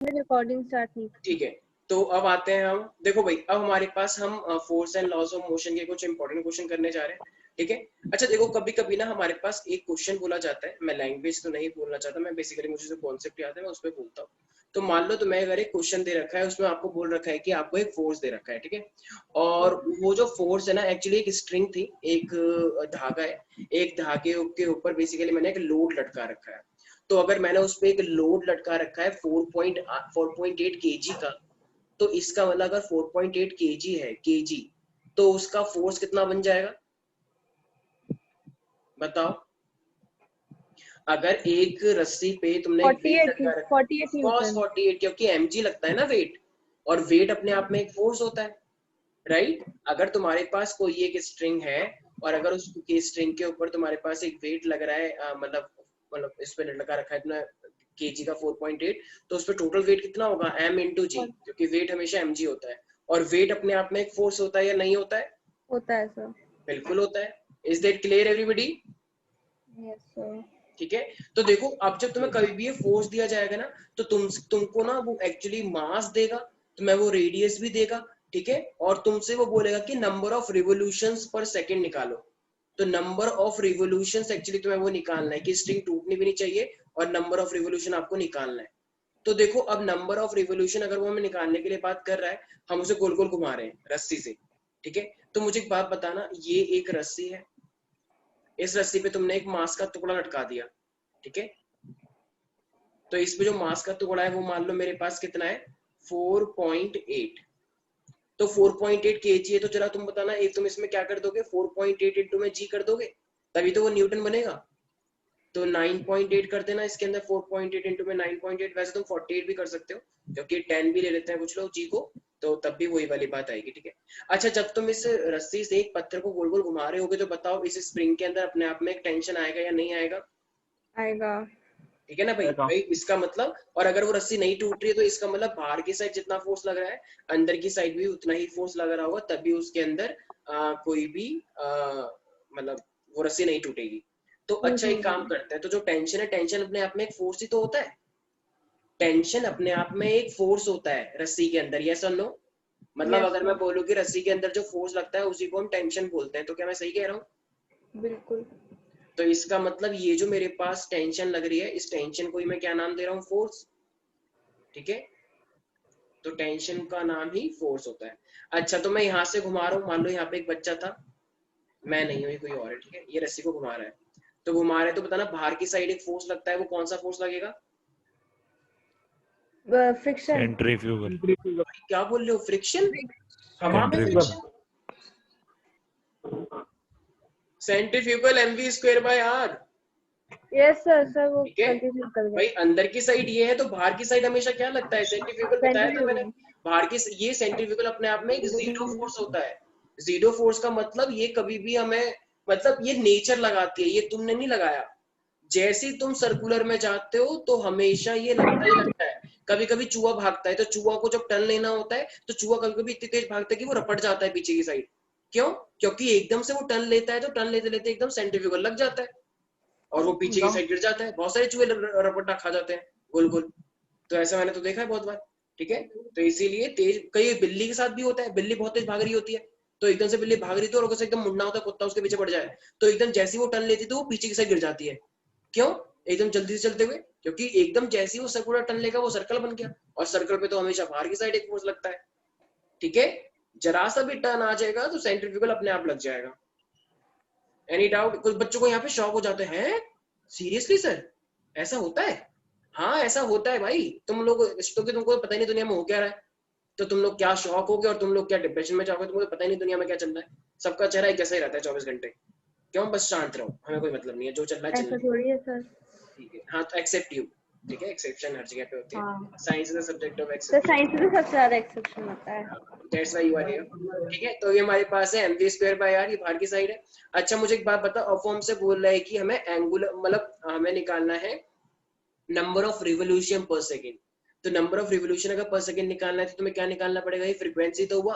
Recording start नहीं की। ठीक है, तो अब आते हैं हम, देखो भाई अब हमारे पास हम force and laws of motion के कुछ इंपॉर्टेंट क्वेश्चन करने जा रहे हैं। ठीक है, अच्छा देखो कभी कभी ना हमारे पास एक क्वेश्चन बोला जाता है, मैं लैंग्वेज तो नहीं बोलना चाहता, मैं बेसिकली मुझे जो कॉन्सेप्ट याद है मैं उस पर बोलता हूँ। तो मान लो तुम्हें अगर एक क्वेश्चन दे रखा है, उसमें आपको बोल रखा है कि आपको एक फोर्स दे रखा है, ठीक है, और वो जो फोर्स है ना एक्चुअली एक स्ट्रिंग थी, एक धागा है, एक धागे के ऊपर बेसिकली मैंने एक लोड लटका रखा है। तो अगर मैंने उस पर एक लोड लटका रखा है 4.8 केजी का, तो इसका मतलब अगर 4.8 केजी है, केजी, तो उसका फोर्स कितना बन जाएगा बताओ। अगर एक रस्सी पे तुमने एक वेट लटका रखा है, 48 ऑफ कोर्स न्यूटन। 48, क्योंकि mg लगता है ना वेट, और वेट अपने आप में एक फोर्स होता है, राइट। अगर तुम्हारे पास कोई एक स्ट्रिंग है और अगर उस स्ट्रिंग के ऊपर तुम्हारे पास एक वेट लग रहा है, मतलब इस पे लटका रखा है इतना केजी का 4.8, तो उस पर टोटल वेट कितना होगा m इंटू जी, क्योंकि वेट हमेशा mg होता है, और वेट अपने आप में एक फोर्स होता है या नहीं होता है? होता है सर। बिल्कुल होता है। Is that clear everybody? Yes sir. ठीक है, तो देखो अब जब तुम्हें कभी भी ये फोर्स दिया जाएगा ना, तो तुमको ना वो एक्चुअली मास देगा, तुम्हें वो रेडियस भी देगा, ठीक है, और तुमसे वो बोलेगा कि नंबर ऑफ रिवोल्यूशंस पर सेकंड निकालो। तो नंबर ऑफ रिवोल्यूशंस एक्चुअली तुम्हें वो निकालना है कि स्ट्रिंग टूटनी भी नहीं चाहिए, और नंबर ऑफ रिवोल्यूशन आपको निकालना है। तो देखो अब नंबर ऑफ रिवोल्यूशन अगर वो हमें निकालने के लिए बात कर रहा है, हम उसे गोल गोल घुमा रहे हैं रस्सी से, ठीक है। तो मुझे एक बात बताना, ये एक रस्सी है, इस रस्सी पे तुमने एक मांस का टुकड़ा लटका दिया, ठीक है, तो इस पे जो मास का टुकड़ा है वो मान लो मेरे पास कितना है 4.8, तो 4.8 केजी है, तो चला तुम बताना एक तुम इसमें क्या कर दोगे 4.8 इंटू में जी कर दोगे, तभी तो वो न्यूटन बनेगा। तो 9.8 कर देना इसके अंदर, 4.8 इंटू में 9.8, वैसे तुम 48 भी कर सकते हो क्योंकि 10 भी ले लेते हैं कुछ लोग जी को, तो तब भी वही वाली बात आएगी, ठीक है। अच्छा जब तुम इस रस्सी से एक पत्थर को गोल गोल घुमा रहे होगे, तो बताओ इस स्प्रिंग के अंदर अपने आप में एक टेंशन आएगा या नहीं आएगा? आएगा। ठीक है ना भाई, भाई इसका मतलब, और अगर वो रस्सी नहीं टूट रही है तो इसका मतलब बाहर की साइड जितना फोर्स लग रहा है, अंदर की साइड भी उतना ही फोर्स लग रहा होगा, तभी उसके अंदर कोई भी मतलब वो रस्सी नहीं टूटेगी। तो अच्छा एक काम करते हैं, तो जो टेंशन है, टेंशन अपने आप में एक फोर्स ही तो होता है, टेंशन अपने आप में एक फोर्स होता है रस्सी के अंदर, यस और नो? मतलब यस अगर मैं सर। बोलूँ कि रस्सी के अंदर जो फोर्स लगता है उसी को हम टेंशन बोलते हैं, तो क्या मैं सही कह रहा हूँ? बिल्कुल। तो इसका मतलब ये जो मेरे पास टेंशन लग रही है, इस टेंशन को ही मैं क्या नाम दे रहा हूँ, फोर्स, ठीक है। तो टेंशन का नाम ही फोर्स होता है। अच्छा तो मैं यहाँ से घुमा रहा हूँ, मान लो यहाँ पे एक बच्चा था, मैं नहीं हूँ, ये कोई और है, ठीक है, ये रस्सी को घुमा रहा है, तो घुमा रहे तो बताना बाहर की साइड एक फोर्स लगता है, वो कौन सा फोर्स लगेगा? फ्रिक्शन। सेंट्रीफ्यूगल। क्या बोल रहे हो, फ्रिक्शन? हवा में centrifugal. Friction? Centrifugal MV square by R. Yes sir, sir वो ठीक है गलती से निकल भाई, गया। अंदर की साइड ये है तो बाहर की साइड हमेशा क्या लगता है, सेंट्रीफ्यूगल, बताया था मैंने। सेंट्रीफ्यूगल। बाहर की ये सेंट्रीफ्यूगल अपने आप में एक जीरो फोर्स होता है। जीरो फोर्स का मतलब ये कभी भी हमें, मतलब ये नेचर लगाती है, ये तुमने नहीं लगाया। जैसे ही तुम सर्कुलर में जाते हो तो हमेशा ये लगता ही लगता है। कभी कभी चूहा भागता है, तो चूहा को जब टर्न लेना होता है तो चूहा कभी कभी इतनी तेज भागता है कि वो रपट जाता है पीछे की साइड। क्यों? क्योंकि एकदम से वो टर्न लेता है, तो टर्न लेते लेते एकदम सेंट्रीफ्यूगल लग जाता है और वो पीछे की साइड गिर जाता है। बहुत सारे चूहे रपटा खा जाते हैं गोल गोल, तो ऐसा मैंने तो देखा है बहुत बार, ठीक है। तो इसीलिए तेज, कई बिल्ली के साथ भी होता है, बिल्ली बहुत तेज भाग रही होती है, तो एकदम से बिल्ली भाग रही थी और एकदम मुड़ना होता है, कुत्ता उसके पीछे पड़ जाए, तो एकदम जैसी वो टर्न लेती है तो वो पीछे की साइड गिर जाती है। क्यों? एकदम जल्दी से चलते हुए, क्योंकि एकदम जैसे ही वो सर्कुलर टर्न लेगा वो सर्कल बन गया, और सर्कल पे तो हमेशा बाहर की साइड एक फोर्स लगता है, ठीक है। जरा सा भी टर्न आ जाएगा तो सेंट्रीफ्यूगल अपने आप लग जाएगा। Any doubt? कुछ बच्चों को यहाँ पे शॉक हो जाते हैं, सीरियसली सर ऐसा होता है? हाँ ऐसा होता है भाई, तुम लोग क्योंकि तुमको पता ही नहीं दुनिया में हो क्या रहा है, तो तुम लोग क्या शॉक हो गए और तुम लोग क्या डिप्रेशन में जाओगे, तुमको पता ही नहीं दुनिया में क्या चल रहा है। सबका चेहरा एक जैसा ही रहता है 24 घंटे। क्यों? बस शांत रहो, हमें कोई मतलब नहीं है, जो चल रहा है ऐसा चलने दो, थोड़ी है सर। ठीक है। हाँ तो एक्सेप्ट यू, ठीक है, एक्सेप्शन हर जगह पे होती है, हाँ science is the subject of sir, exception, science में तो सबसे ज्यादा एक्सेप्शन होता है। That's why you are here, ठीक है। तो ये हमारे पास है mv स्क्वायर बाय आर, ये बाहर की साइड है। अच्छा मुझे एक बात बता, अब फॉर्म से बोल रहा है कि हमें एंगुलर, मतलब हमें निकालना है number of revolution per second. तो नंबर ऑफ रिवोल्यूशन अगर पर सेकेंड निकालना है तो तुम्हें क्या निकालना पड़ेगा, ये फ्रीक्वेंसी तो हुआ।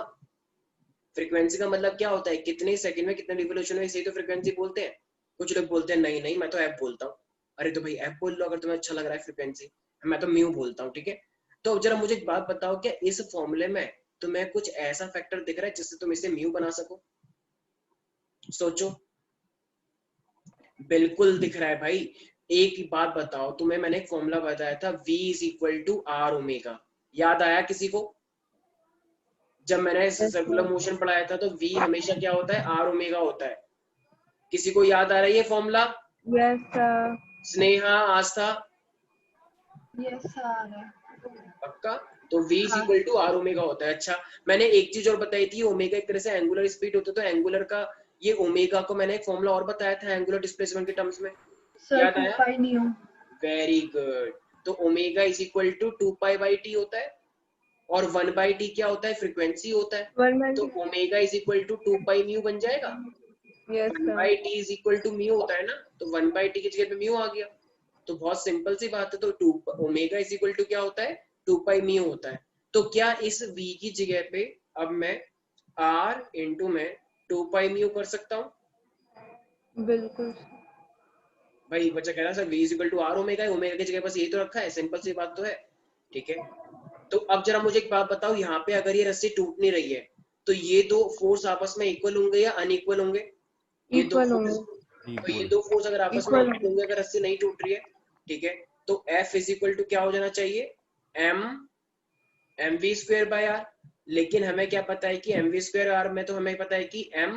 फ्रीक्वेंसी का मतलब क्या होता है, कितने सेकंड में कितने रिवोल्यूशन में, इसे तो फ्रीक्वेंसी बोलते हैं। कुछ लोग बोलते हैं नहीं नहीं मैं तो एफ बोलता हूँ। अरे तो भाई एफ बोल लो अगर तुम्हें अच्छा लग रहा है फ्रीक्वेंसी, मैं तो म्यू बोलता हूँ, ठीक है। तो अब जरा मुझे एक बात बताओ, क्या इस फॉर्मूले में तुम्हें कुछ ऐसा फैक्टर दिख रहा है जिससे तुम इसे म्यू बना सको? सोचो। बिल्कुल दिख रहा है भाई। एक बात बताओ, तुम्हें मैंने एक फॉर्मूला बताया था v is equal to R omega, याद आया किसी को? जब मैंने Yes, सर्कुलर sir. मोशन पढ़ाया था तो v हमेशा क्या होता है? आर ओमेगा होता है। किसी को याद आ रहा है ये फॉर्मूला? Yes, sir. स्नेहा, आस्था, यस सर। पक्का? तो v इज हाँ। इक्वल टू आर ओमेगा होता है। अच्छा, मैंने एक चीज और बताई थी, ओमेगा एक तरह से एंगुलर स्पीड होता है, तो एंगुलर का ये ओमेगा को मैंने एक फॉर्मूला और बताया था एंगुलर डिस्प्लेसमेंट के टर्म्स में, सर याद 2 आया? Pi nu. Very good. तो omega is equal to 2 pi by T होता है, और 1 बाई टी क्या होता है? फ्रीक्वेंसी होता है। 1 by तो omega is equal to 2 pi mu बन जाएगा। yes, 1 sir. By T is equal to mu होता है ना, तो 1 बाई टी की जगह पे म्यू आ गया। तो बहुत सिंपल सी बात है। तो 2 ओमेगा इज इक्वल टू क्या होता है? 2 पाई म्यू होता है। तो क्या इस v की जगह पे अब मैं r इंटू में 2 पाई म्यू कर सकता हूँ? बिल्कुल. भाई बच्चा कह रहा है sir v is equal to R omega है, ओमेगा की जगह बस यही तो रखा है, सिंपल सी बात तो है। ठीक है, तो अब जरा मुझे एक बात बताओ, यहाँ पे अगर ये रस्सी टूट नहीं रही है तो ये दो फोर्स आपस में इक्वल होंगे या अनइक्वल होंगे? ये दो Equal फोर्स, होंगे. तो ये दो फोर्स अगर आपस में Equal इक्वल होंगे अगर रस्सी नहीं टूट रही है, ठीक है, तो F इज इक्वल टू क्या हो जाना चाहिए? M V square by R. लेकिन हमें क्या पता है कि एम वी स्क्वायर आर में तो हमें पता है कि M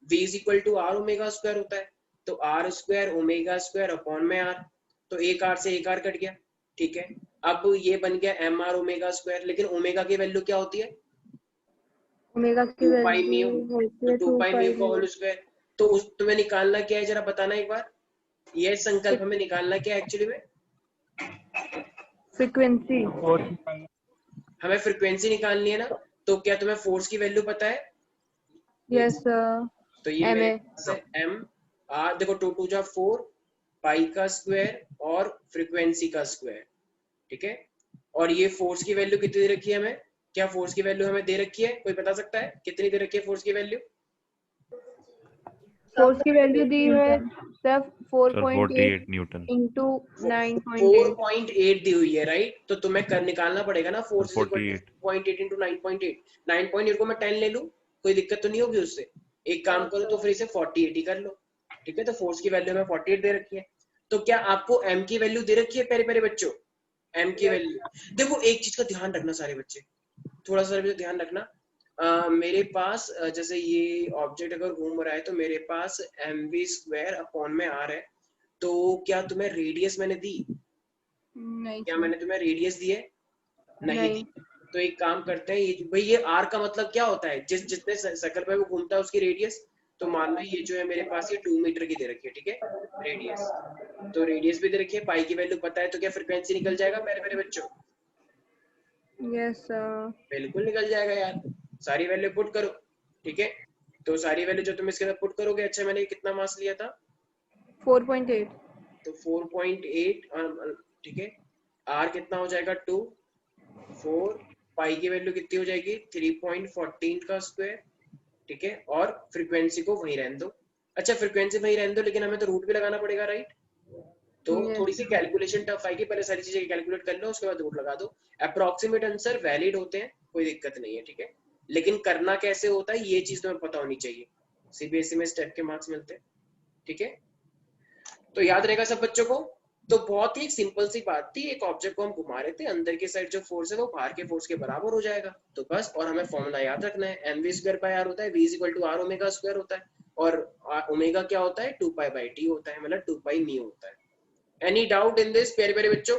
V is equal to R omega square होता है। तो R square omega square upon में आर, तो एक आर से एक आर कट गया। ठीक है, अब ये बन गया एम आर ओमेगा स्क्वायर, लेकिन ओमेगा की वैल्यू क्या होती है? ओमेगा की 2 पाई म्यू। वैल्यू होती तो है 2 2 पाई पाई म्यू का होल स्क्वायर। तो उस तुम्हें निकालना क्या है, जरा बताना एक बार। ये संकल्प हमें निकालना क्या है एक्चुअली में? फ्रीक्वेंसी. हमें फ्रीक्वेंसी निकालनी है ना। तो क्या तुम्हें फोर्स की वैल्यू पता है? Yes sir. तो ये एम मेरे ए. पास है एम आर, देखो 2 2 जा 4 पाई का स्क्वायर और फ्रीक्वेंसी का स्क्वायर। ठीक है, और ये फोर्स की वैल्यू कितनी दे रखी है हमें? क्या फोर्स की वैल्यू हमें दे रखी है? कोई बता सकता है कितनी दे रखी है फोर्स की वैल्यू? फोर्स की वैल्यू दी है सर 4.8 48 न्यूटन. इंटू 9.8. 4.8 दी हुई है, राइट? तो तुम्हें कर निकालना पड़ेगा ना फोर्स 48. 4.8 इंटू 9.8। 9.8 को मैं 10 ले लूं, कोई दिक्कत तो नहीं होगी उससे? एक काम करो तो फिर इसे 48 ही कर लो। ठीक है, तो फोर्स की वैल्यू में 48 दे रखी है। तो क्या आपको m की वैल्यू दे रखी है प्यारे प्यारे बच्चों? m की वैल्यू देखो, एक चीज का ध्यान रखना सारे बच्चे, थोड़ा सा भी ध्यान रखना। मेरे पास जैसे ये ऑब्जेक्ट अगर घूम रहा है तो मेरे पास एम वी स्क्वायर अपॉन में आर है। तो क्या तुम्हें रेडियस मैंने दी? नहीं क्या सर. मैंने तुम्हें रेडियस दी है? नहीं नहीं. दी। तो एक काम करते हैं, ये भाई ये आर का मतलब क्या होता है? जितने सर्कल पे वो घूमता है उसकी रेडियस। तो मान लो ये जो है मेरे पास ये 2 मीटर की दे रखी है, ठीक है, रेडियस। तो रेडियस भी दे रखी है, पाई की वैल्यू पता है, तो क्या फ्रीक्वेंसी निकल जाएगा प्यारे प्यारे बच्चों? Yes sir. बिल्कुल निकल जाएगा यार, सारी वैल्यू पुट करो। ठीक है, तो सारी वैल्यू जो तुम इसके अंदर पुट करोगे, अच्छा मैंने कितना मास लिया था? 4.8. तो 4.8, ठीक है, आर कितना हो जाएगा? 2 4 पाई की वैल्यू कितनी हो जाएगी? 3.14 का स्क्वायर। ठीक है, और फ्रीक्वेंसी को वहीं रहने दो। अच्छा फ्रीक्वेंसी वहीं रहने दो, लेकिन हमें तो रूट भी लगाना पड़ेगा, राइट? तो Yes. थोड़ी सी कैलकुलेशन टफ आएगी, पहले सारी चीजें कैलकुलेट कर लो, उसके बाद रूट लगा दो। अप्रोक्सीमेट आंसर वैलिड होते हैं, कोई दिक्कत नहीं है, ठीक है, लेकिन करना कैसे होता है ये चीज तुम्हें पता होनी चाहिए। सीबीएसई में स्टेप के मार्क्स मिलते हैं, ठीक है, तो याद रहेगा सब बच्चों को। तो बहुत ही सिंपल सी बात थी, एक ऑब्जेक्ट को हम घुमा रहे थे, अंदर की साइड जो फोर्स है वो बाहर के फोर्स के बराबर हो जाएगा, तो बस। और हमें फॉर्मूला याद रखना है, M V square by R होता है, V is equal to R omega square होता है, और ओमेगा क्या होता है? 2 पाई बाई टी होता है, मतलब 2 पाई म्यू होता है। एनी डाउट इन दिस प्यारे प्यारे बच्चों?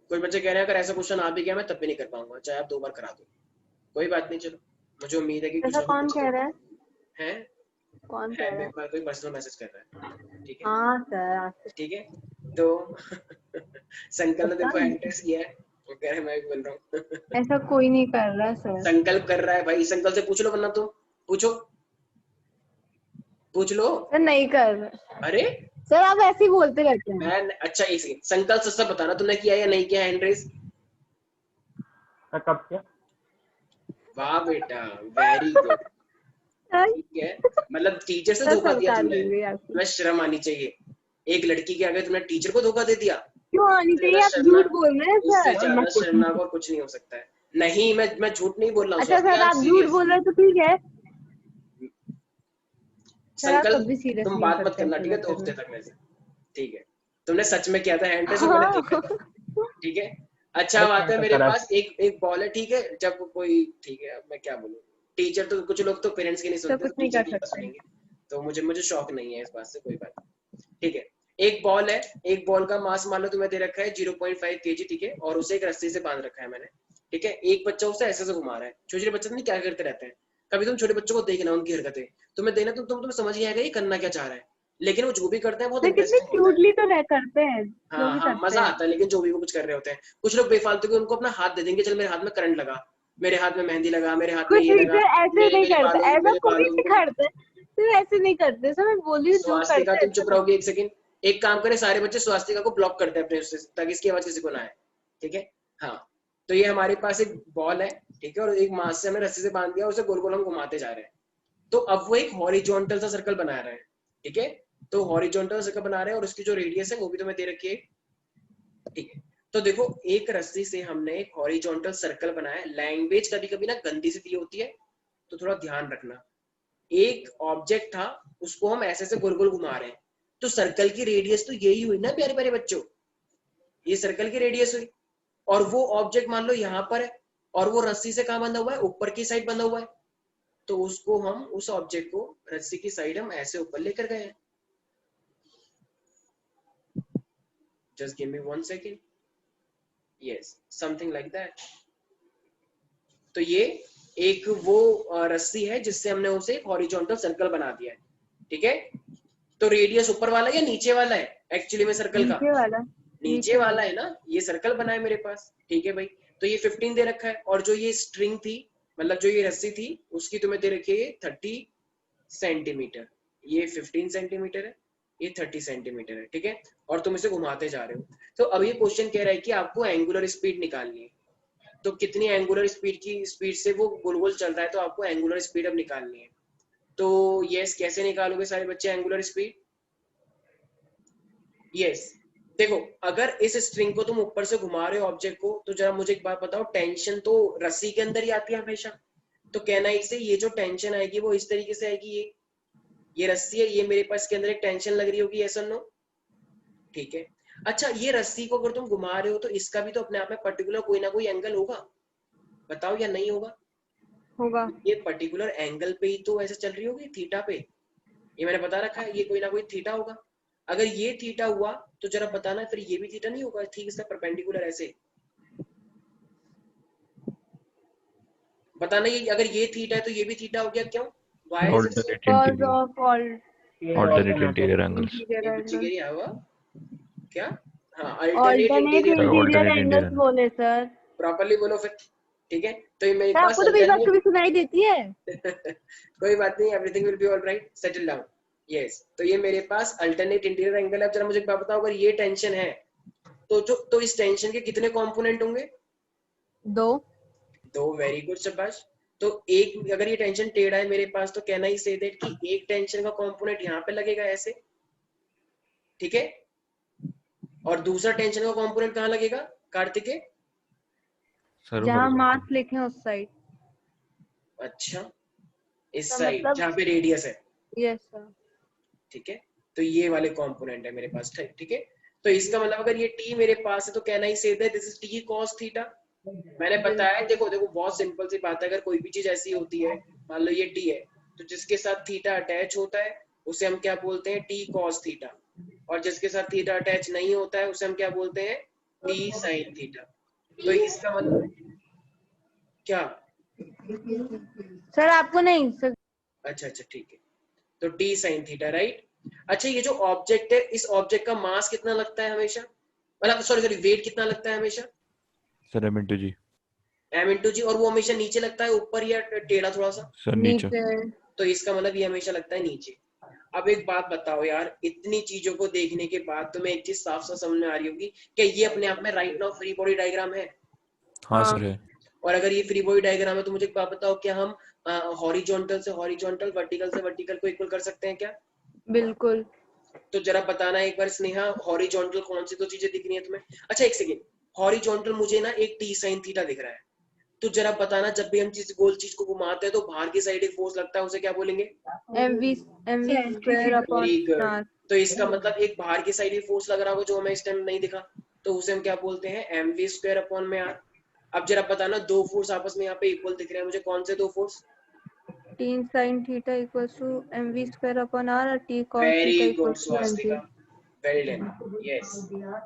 कोई बच्चे कह रहे हैं अगर ऐसा क्वेश्चन आ भी गया मैं तब भी नहीं कर पाऊंगा, चाहे आप 2 बार करा दो, कोई बात नहीं, चलो मुझे उम्मीद है कि कुछ ऐसा कौन कह रहा है? है। कौन कह रहा है? कोई पर्सनल मैसेज कर रहा है, ठीक है, हाँ सर. ठीक है, तो संकल्प ने देखो पता नहीं. एंट्रेस किया है, वो कह रहे हैं मैं भी बोल रहा हूँ। ऐसा कोई नहीं कर रहा सर. संकल्प कर रहा है भाई, संकल्प से पूछ लो, वरना तुम पूछो, पूछ लो। सर नहीं कर रहा. अरे सर आप ऐसे ही बोलते रहते हैं. मैं अच्छा एक सेकंड, संकल्प से सब बताना तुमने किया या नहीं किया एंट्रेस? कब किया? वाह बेटा, वेरी गुड, ठीक है, मतलब टीचर से धोखा दिया तुमने, तुम्हें शर्म आनी चाहिए। एक लड़की के आगे तुमने टीचर को धोखा दे दिया, क्यों आनी इससे चाहिए? ज्यादा आप शर्मनाक, झूठ बोल रहे हैं इससे सर। ज्यादा शर्मनाक और कुछ नहीं हो सकता है। नहीं, मैं झूठ नहीं बोल रहा हूँ अच्छा स्वास्थ्य, सर, I'm आप झूठ serious। बोल रहे हैं तो ठीक है सर, आप संकल्प तब भी सीरियस तुम नहीं हो बात मत सकते करना, ऐसे ठीक है, 2 मैटर हफ्ते में। तक मेरे से, ठीक है। तुमने सच में किया था हैंड टेस्ट और मैंने हाँ। देखा था, ठीक है। अच्छा अरे अब आते हैं मेरे सर पास एक बॉल है, ठीक है। जब कोई, ठीक है, अब मैं क्या बोलूं, टीचर तो कुछ लोग तो पेरेंट्स की नहीं तो सुनते, कुछ तो नहीं टीचर कर की क्या सकते। सुनेंगे। तो मुझे शौक नहीं है इस बात से, कोई बात नहीं, ठीक है। एक बॉल है, एक बॉल का मास मान लो तुम्हें दे रखा है 0.5 kg, ठीक है, और उसे एक रस्सी से बांध रखा है मैंने, ठीक है। एक बच्चा उसे ऐसे से घुमा रहा है, छोटे छोटे बच्चे नहीं क्या करते रहते हैं, कभी तुम छोटे बच्चों को देखना, उनकी हरकतें तुम्हें देना, तुम्हें समझ नहीं आएगा ये करना क्या चाह रहा है, लेकिन वो जो भी करते हैं बहुत सर कितने इंटरेस्टिंग होता है। क्यूटली तो रह करते हैं जो भी हाँ करते मजा हैं। आता है, लेकिन जो भी वो कुछ कर रहे होते हैं, कुछ लोग बेफालतू के उनको अपना हाथ दे देंगे, चल मेरे हाथ में करंट लगा, मेरे हाथ में मेहंदी लगा, मेरे हाथ में कोई ये लगा, टीचर ऐसे नहीं मेरे करता, बालों ऐसा मेरे कोई बालों नहीं करते सर, ऐसे नहीं करते सर, मैं बोल रही हूँ जो स्वास्तिका करते हैं तुम ऐसा चुप नहीं। रहोगे एक सेकंड। एक काम करें, सारे बच्चे स्वास्तिका को ब्लॉक करते हैं अपने उससे, ताकि इसकी आवाज किसी को ना आए, ठीक है। हाँ, तो ये हमारे पास एक बॉल है, ठीक है, और एक मास से हमने रस्सी से बांध दिया, उसे गोल गोल हम घुमाते जा रहे हैं। तो अब वो एक हॉरिजॉन्टल सा सर्कल बना रहे हैं, ठीक है। तो हॉरिजॉन्टल सर्कल बना रहे हैं और उसकी जो रेडियस है वो भी तुम्हें दे रखी है, ठीक है। तो देखो, एक रस्सी से हमने एक हॉरिजॉन्टल सर्कल बनाया। लैंग्वेज कभी कभी ना गंदी सी दी होती है, तो थोड़ा ध्यान रखना। एक ऑब्जेक्ट था, उसको हम ऐसे से गोल गोल घुमा रहे हैं, तो सर्कल की रेडियस तो यही हुई ना प्यारे प्यारे बच्चों, ये सर्कल की रेडियस हुई। और वो ऑब्जेक्ट मान लो यहाँ पर है, और वो रस्सी से कहाँ बंधा हुआ है, ऊपर की साइड बंधा हुआ है, तो उसको हम, उस ऑब्जेक्ट को रस्सी की साइड हम ऐसे ऊपर लेकर गए हैं। Just give me 1 second. Yes, something like that. तो ये एक वो रस्सी है जिससे हमने उसे एक हॉरिजॉन्टल सर्कल बना दिया है, ठीक है। तो रेडियस ऊपर वाला या नीचे वाला है एक्चुअली में सर्कल का? नीचे वाला। नीचे वाला है ना, ये सर्कल बना है मेरे पास, ठीक है भाई। तो ये 15 दे रखा है, और जो ये स्ट्रिंग थी, मतलब जो ये रस्सी थी, उसकी तुम्हें दे रखी है 30 सेंटीमीटर। ये 15 सेंटीमीटर है, ये 30 सेंटीमीटर है, ठीक है। और तुम इसे घुमाते जा रहे हो। तो अब ये क्वेश्चन कह रहा है कि आपको एंगुलर स्पीड निकालनी है। तो कितनी एंगुलर स्पीड से वो गोल गोल चल रहा है, तो आपको एंगुलर स्पीड अब निकालनी है। तो यस, कैसे निकालोगे सारे बच्चे एंगुलर स्पीड? यस, देखो, अगर इस स्ट्रिंग को तुम ऊपर से घुमा रहे हो ऑब्जेक्ट को, तो जरा मुझे एक बात बताओ, टेंशन तो रस्सी के अंदर ही आती है हमेशा। तो कहना इससे ये जो टेंशन आएगी वो इस तरीके से आएगी, ये रस्सी है, ये मेरे पास के अंदर एक टेंशन लग रही होगी, ऐसा नो, ठीक है। अच्छा, ये रस्सी को अगर तुम घुमा रहे हो तो इसका भी तो अपने आप में पर्टिकुलर कोई ना कोई एंगल होगा, बताओ या नहीं होगा? होगा। ये पर्टिकुलर एंगल पे ही तो ऐसे चल रही होगी, थीटा पे, ये मैंने बता रखा है, ये कोई ना कोई थीटा होगा। अगर ये थीटा हुआ तो जरा बताना, फिर ये भी थीटा नहीं होगा, ठीक इसका परपेंडिकुलर ऐसे बताना। ये अगर ये थीटा है तो ये भी थीटा हो गया, क्यों? Why is it so? Because of all alternate interior angles. Interior ये पीछे एंगल। क्या हुआ, क्या? हाँ, alternate alternate interior angle. Interior alternate angles interior. बोले सर। प्रॉपर्ली बोलो फिर, ठीक है। तो ये मेरे सर पास आपको तो मेरी बात कभी अल्टरनेट सुनाई देती है? कोई बात नहीं, everything will be alright, settle down. Yes, तो ये मेरे पास अल्टरनेट इंटीरियर एंगल है। जरा मुझे एक बात बताओ, अगर ये टेंशन है तो इस टेंशन के कितने कंपोनेंट होंगे? 2। वेरी गुड शाबाश। तो एक, अगर ये टेंशन टेढ़ा है मेरे पास, तो कहना ही से दैट कि एक टेंशन का कंपोनेंट यहाँ पे लगेगा ऐसे, ठीक है, और दूसरा टेंशन का कंपोनेंट कहाँ लगेगा कार्तिकेय? Sir, जहाँ horizontal. मास लिखे हैं उस साइड। अच्छा, इस तो साइड मतलब जहाँ पे रेडियस है, यस सर। ठीक है। तो ये वाले कंपोनेंट है मेरे पास, ठीक है। तो इसका मतलब अगर ये t मेरे पास है, तो कहना ही से that this is t cos theta. मैंने बताया, देखो देखो, बहुत सिंपल सी बात है, अगर कोई भी चीज ऐसी होती है, मान लो ये t है, तो जिसके साथ थीटा अटैच होता है उसे हम क्या बोलते हैं, t cos थीटा, और जिसके साथ थीटा अटैच नहीं होता है उसे हम क्या बोलते हैं, t sin थीटा। तो इसका मतलब क्या? सर आपको नहीं सर। अच्छा अच्छा, ठीक है, तो t sin थीटा, राइट। अच्छा, ये जो ऑब्जेक्ट है, इस ऑब्जेक्ट का मास कितना लगता है हमेशा, मतलब सॉरी वेट कितना लगता है हमेशा? Sir, m into g. m into G, और वो हमेशा नीचे लगता है ऊपर या टेढ़ा थोड़ा सा? Sir, नीचे. नीचे। तो इसका मतलब ये हमेशा लगता है नीचे। अब एक बात बताओ यार, इतनी चीजों को देखने के बाद तुम्हें एक चीज साफ साफ समझ में आ रही होगी कि ये अपने आप में right now free body diagram है। हाँ सर है. और अगर ये फ्री बॉडी डायग्राम है, तो मुझे एक बात बताओ, क्या हम हॉरिजॉन्टल से हॉरिजॉन्टल, वर्टिकल से वर्टिकल को इक्वल कर सकते हैं क्या? बिल्कुल। तो जरा बताना एक बार स्नेहा, हॉरिजॉन्टल कौन सी दो चीजें दिख रही है तुम्हें? अच्छा एक सेकेंड, हॉरिजॉन्टल मुझे ना एक टी साइन थीटा दिख रहा है, तो जरा बताना जब भी हम किसी गोल चीज को घुमाते हैं तो बाहर की साइड एक फोर्स लगता है, उसे क्या बोलेंगे? mv square upon very good. r। तो इसका मतलब एक बाहर की साइड ही फोर्स लग रहा होगा जो हमें इस टाइम नहीं दिखा, तो उसे हम क्या बोलते हैं? mv स्क्वायर अपॉन में r। अब जरा बताना दो फोर्स आपस में यहाँ पे इक्वल दिख रहे हैं मुझे, कौन से दो force? tan sin theta equals to mv square upon r और t cos very theta good equals to Swastika, mg। Well done, yes.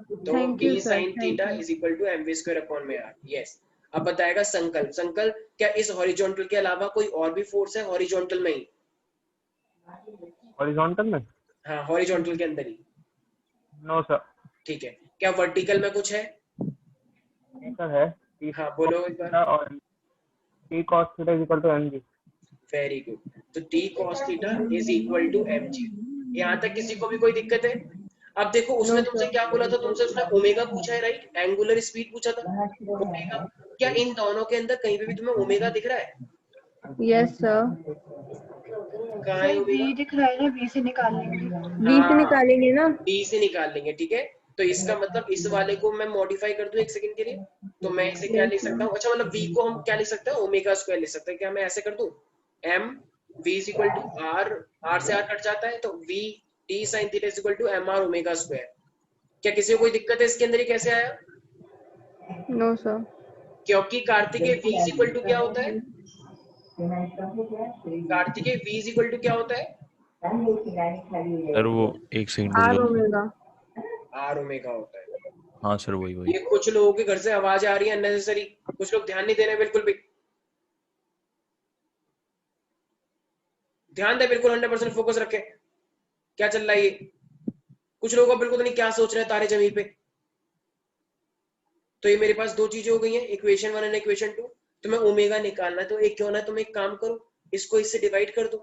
तो thank t you sir, sin thank theta you. Is equal to mv square upon में r, yes. अब बताएगा संकल्प, संकल्प क्या इस horizontal के अलावा कोई और भी फोर्स है हॉरिजॉन्टल में ही? हॉरिजॉन्टल में? हाँ हॉरिजॉन्टल के अंदर ही। No sir. ठीक है, क्या वर्टिकल में कुछ है? ये सर है हाँ बोलो एक बार। और t cos theta is equal to mg। Very good, तो t cos theta is equal to mg। यहाँ तक किसी को भी कोई दिक्कत है? अब देखो उसने नो तुमसे सर। क्या बोला था, तुमसे उसने ओमेगा पूछा है राइट, एंगुलर स्पीड पूछा था, ओमेगा। क्या इन दोनों के अंदर कहीं पे भी तुम्हें ओमेगा दिख रहा है? Yes sir. कहाँ है सर ओमेगा? v दिख रहा है ना, v से निकाल लेंगे। b से हाँ निकालेंगे ना? d से निकाल लेंगे, ठीक है। तो इसका मतलब इस वाले को मैं मॉडिफाई कर दूं एक सेकंड के लिए, तो मैं इसे क्या यस लिख सकता सर। हूँ? अच्छा मतलब v को हम क्या लिख सकते हैं? ओमेगा स्क्वायर लिख सकते हैं, क्या मैं ऐसे कर दूं? m v is equal to r, r से r कट जाता है, तो v t sin theta is equal to mr omega square. क्या किसी को कोई दिक्कत है इसके अंदर? ये कैसे आया? No sir. क्योंकि Kartikeya v is equal to क्या होता है? Kartikeya v is equal to क्या होता है? सर वो एक सेकंड r रुक जाओ। ओमेगा। r ओमेगा होता है। हाँ सर वही वही। ये कुछ लोगों के घर से आवाज आ रही है अननेसेसरी, कुछ लोग ध्यान नहीं दे रहे बिल्कुल भी। ध्यान दे बिल्कुल, 100% फोकस रखे, क्या चल रहा है ये? कुछ लोगों को बिल्कुल नहीं क्या सोच रहे हैं तारे जमीन पे। तो ये मेरे पास दो चीजें हो गई हैं, इक्वेशन 1 एंड इक्वेशन 2। तो मैं ओमेगा निकालना है, तो एक क्यों ना तुम एक काम करो, इसको इससे डिवाइड कर दो।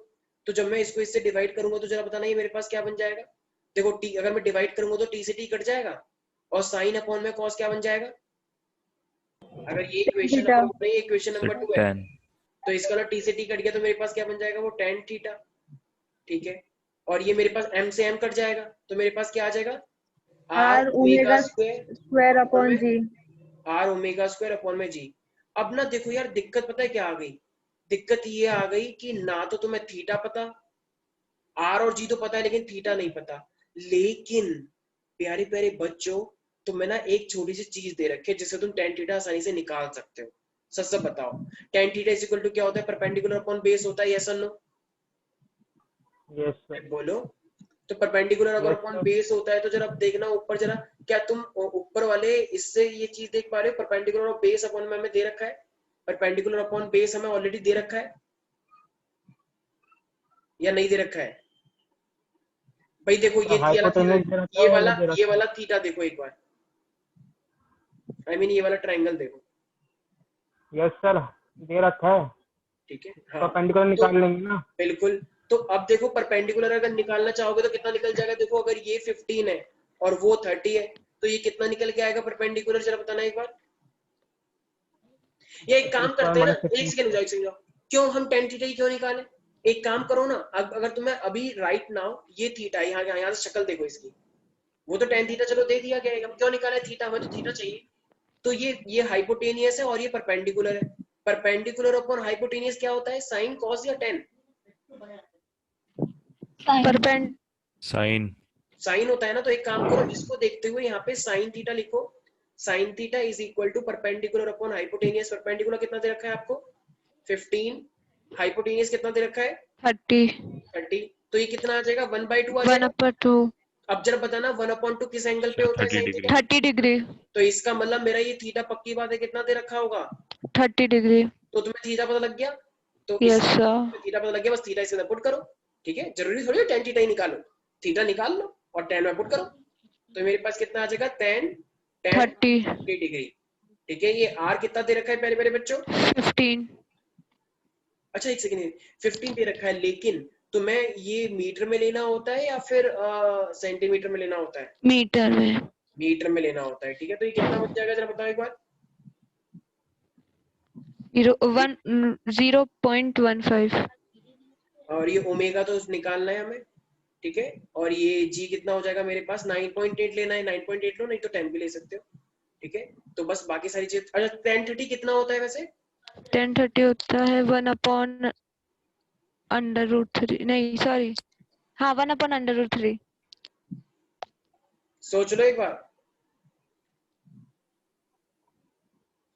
तो जब मैं इसको इससे डिवाइड करूंगा तो जरा बताना ये मेरे पास क्या बन जाएगा? देखो टी अगर मैं डिवाइड करूंगा तो टी से टी कट जाएगा, और साइन अपॉन में कॉस क्या बन जाएगा? अगर ये इक्वेशन थीटा। नंबर 1 है, ये इक्वेशन सर नंबर 2 है, 10। तो इसका ना टी से टी कट गया तो मेरे पास क्या बन जाएगा? वो tan थीटा, ठीक है। और ये मेरे पास m से m कट जाएगा, तो मेरे पास क्या आ जाएगा? r r omega omega square square upon upon में g। r omega square upon में g। अब ना देखो यार, दिक्कत पता है क्या आ गई? दिक्कत ये आ गई कि ना तो तुम्हें थीटा पता, r और g तो पता है लेकिन थीटा नहीं पता। लेकिन प्यारे प्यारे बच्चों, तुम्हें ना एक छोटी सी चीज दे रखी है जिससे तुम tan थीटा आसानी से निकाल सकते हो। सच सब बताओ, tan theta is equal to क्या होता है? परपेंडिकुलर अपॉन बेस होता है, यस और नो? Yes sir. बोलो। तो परपेंडिकुलर अगर यस अपॉन सर। बेस होता है तो जरा देखना ऊपर, जरा क्या तुम ऊपर वाले इससे ये चीज देख पा रहे हो? परपेंडिकुलर और बेस अपॉन में हमें दे रखा है, परपेंडिकुलर अपॉन बेस हमें ऑलरेडी दे रखा है या नहीं दे रखा है? भाई देखो ये हाइपोटेनस दे रखा ये है, वाला दे ये रखा वाला थीटा देखो एक बार, आई मीन ये वाला ट्रायंगल देखो, है। यस सर, दे रखा है। ठीक है। हाँ परपेंडिकुलर तो निकाल लेंगे ना। बिल्कुल, तो अब देखो परपेंडिकुलर अगर निकालना चाहोगे तो कितना निकल जाएगा? देखो अगर ये 15 है और वो 30 है, तो ये कितना निकल के आएगा परपेंडिकुलर? जरा बताना एक बार। ये एक काम स्क्वायर करते हैं ना, माइनस एक 15। सेकंड रुक जाओ, एक सेकंड रुक जाओ। क्यों हम tan थीटा ही क्यों निकालें? एक काम करो ना, अगर तुम्हें अभी राइट नाउ ये थीटा यहाँ से शक्ल देखो इसकी, वो तो tan थीटा चलो दे दिया गया, हम क्यों निकाले थीटा? हमें तो थीटा चाहिए। तो ये हाइपोटेनियस है और ये परपेंडिकुलर है। परपेंडिकुलर अपॉन हाइपोटेनियस क्या होता है? साइन, कॉस या tan? परपेंड साइन। साइन होता है ना। तो एक काम करो, इसको देखते हुए यहाँ पे साइन थीटा लिखो। Sine theta is equal to perpendicular upon hypotenuse. Perpendicular कितना दे रखा है आपको? 15। हाइपोटेनियस कितना दे रखा है? 30 30। तो ये कितना आ जाएगा? 1/2 आ 1 जाएगा। upon 2 अब जरा बताना 1/2 किस एंगल पे सर होता है? 30 साइन डिग्री। थीटा। 30 डिग्री। तो इसका मतलब मेरा ये थीटा पक्की बात है कितना दे रखा होगा? 30 डिग्री। तो तुम्हें थीटा पता लग गया, तो यस इसका सर। थीटा पता लग गया, बस थीटा इसके अंदर पुट करो, ठीक है। जरूरी थोड़ी है tan थीटा ही निकालो, थीटा निकाल लो और tan में पुट करो, तो मेरे पास कितना आ जाएगा? tan 30 डिग्री, ठीक है। ये r कितना दे रखा है प्यारे प्यारे बच्चों? 15 अच्छा एक सेकंड, 15 दे रखा है, लेकिन तुम्हें ये मीटर में लेना होता है या फिर सेंटीमीटर में लेना होता है? मीटर में। मीटर में लेना होता है, ठीक है। तो ये कितना बच जाएगा जरा बताओ एक बार। 0.15। और ये ओमेगा तो निकालना है हमें, ठीक है, और ये जी कितना हो जाएगा मेरे पास 9.8 लेना है, 9.8 लो, नहीं तो 10 भी ले सकते हो, ठीक है। तो बस बाकी सारी चीज, अच्छा 1030 कितना होता है वैसे? 1030 होता है 1/√3, नहीं सॉरी, हाँ 1/√3। सोच लो एक बार,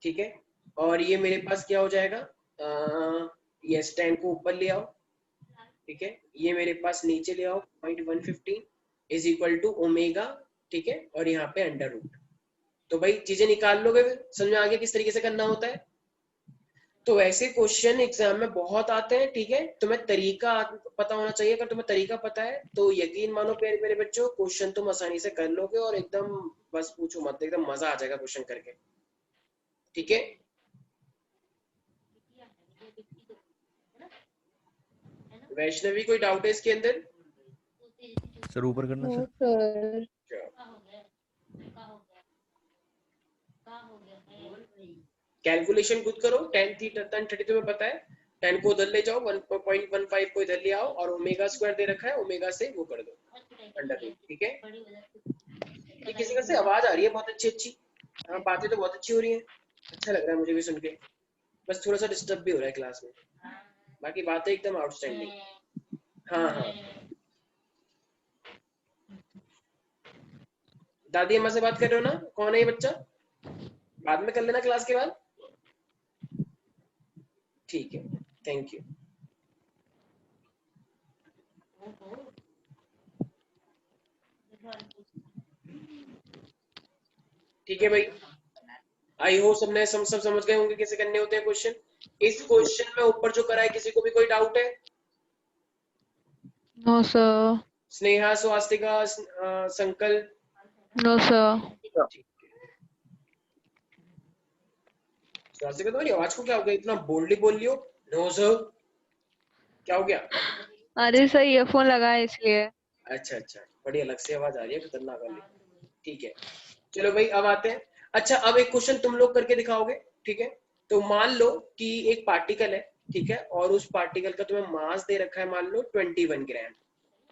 ठीक है। और ये मेरे पास क्या हो जाएगा, यस 10 को ऊपर ले आओ, ठीक है, ये मेरे पास नीचे ले आओ 0.115 इज इक्वल टू ओमेगा, ठीक है, और यहाँ पे अंडर रूट। तो भाई चीजें निकाल लोगे, समझ में आ गया किस तरीके से करना होता है। तो ऐसे क्वेश्चन एग्जाम में बहुत आते हैं, ठीक है। तुम्हें तरीका पता होना चाहिए, अगर तुम्हें तरीका पता है तो यकीन मानो प्यारे मेरे बच्चों, क्वेश्चन तुम आसानी से कर लोगे और एकदम बस पूछो मत, एकदम मजा आ जाएगा क्वेश्चन करके, ठीक है। वैष्णवी कोई डाउट है इसके अंदर? सर ऊपर करना नो सर। सर। कैलकुलेशन खुद करो, 10 तुम्हें पता है, 10 को उधर ले जाओ, 1.15 को इधर ले आओ, और ओमेगा स्क्वायर दे रखा है, ओमेगा से वो कर दो अंडर रूट, ठीक है। ये किसी का से आवाज आ रही है बहुत अच्छी अच्छी, हाँ बातें तो बहुत अच्छी हो रही हैं, अच्छा लग रहा है मुझे भी सुन के, बस थोड़ा सा डिस्टर्ब भी हो रहा है क्लास में, बाकी बातें एकदम आउटस्टैंडिंग। हाँ हाँ, दादी अम्मा से बात कर रहे हो ना? कौन है ये बच्चा? बाद में कर लेना क्लास के बाद, ठीक है, थैंक यू। ठीक है भाई, आई हो सबने सब समझ गए होंगे कैसे करने होते हैं क्वेश्चन। इस क्वेश्चन में ऊपर जो करा है, किसी को भी कोई डाउट है? No sir. स्नेहा, स्वास्तिका, संकल्प? No sir. स्वास्तिका तुम्हारी आवाज को क्या हो गया, इतना बोल्डली बोल रही हो? नो सर, क्या हो गया? अरे सर ईयरफोन लगा है इसलिए। अच्छा अच्छा, बड़ी अलग से आवाज आ रही है, खतरनाक वाली, ठीक है। चलो भाई अब आते हैं, अच्छा अब एक क्वेश्चन तुम लोग करके दिखाओगे, ठीक है। तो मान लो कि एक पार्टिकल है, ठीक है, और उस पार्टिकल का तुम्हें मास दे रखा है मान लो 21 ग्राम,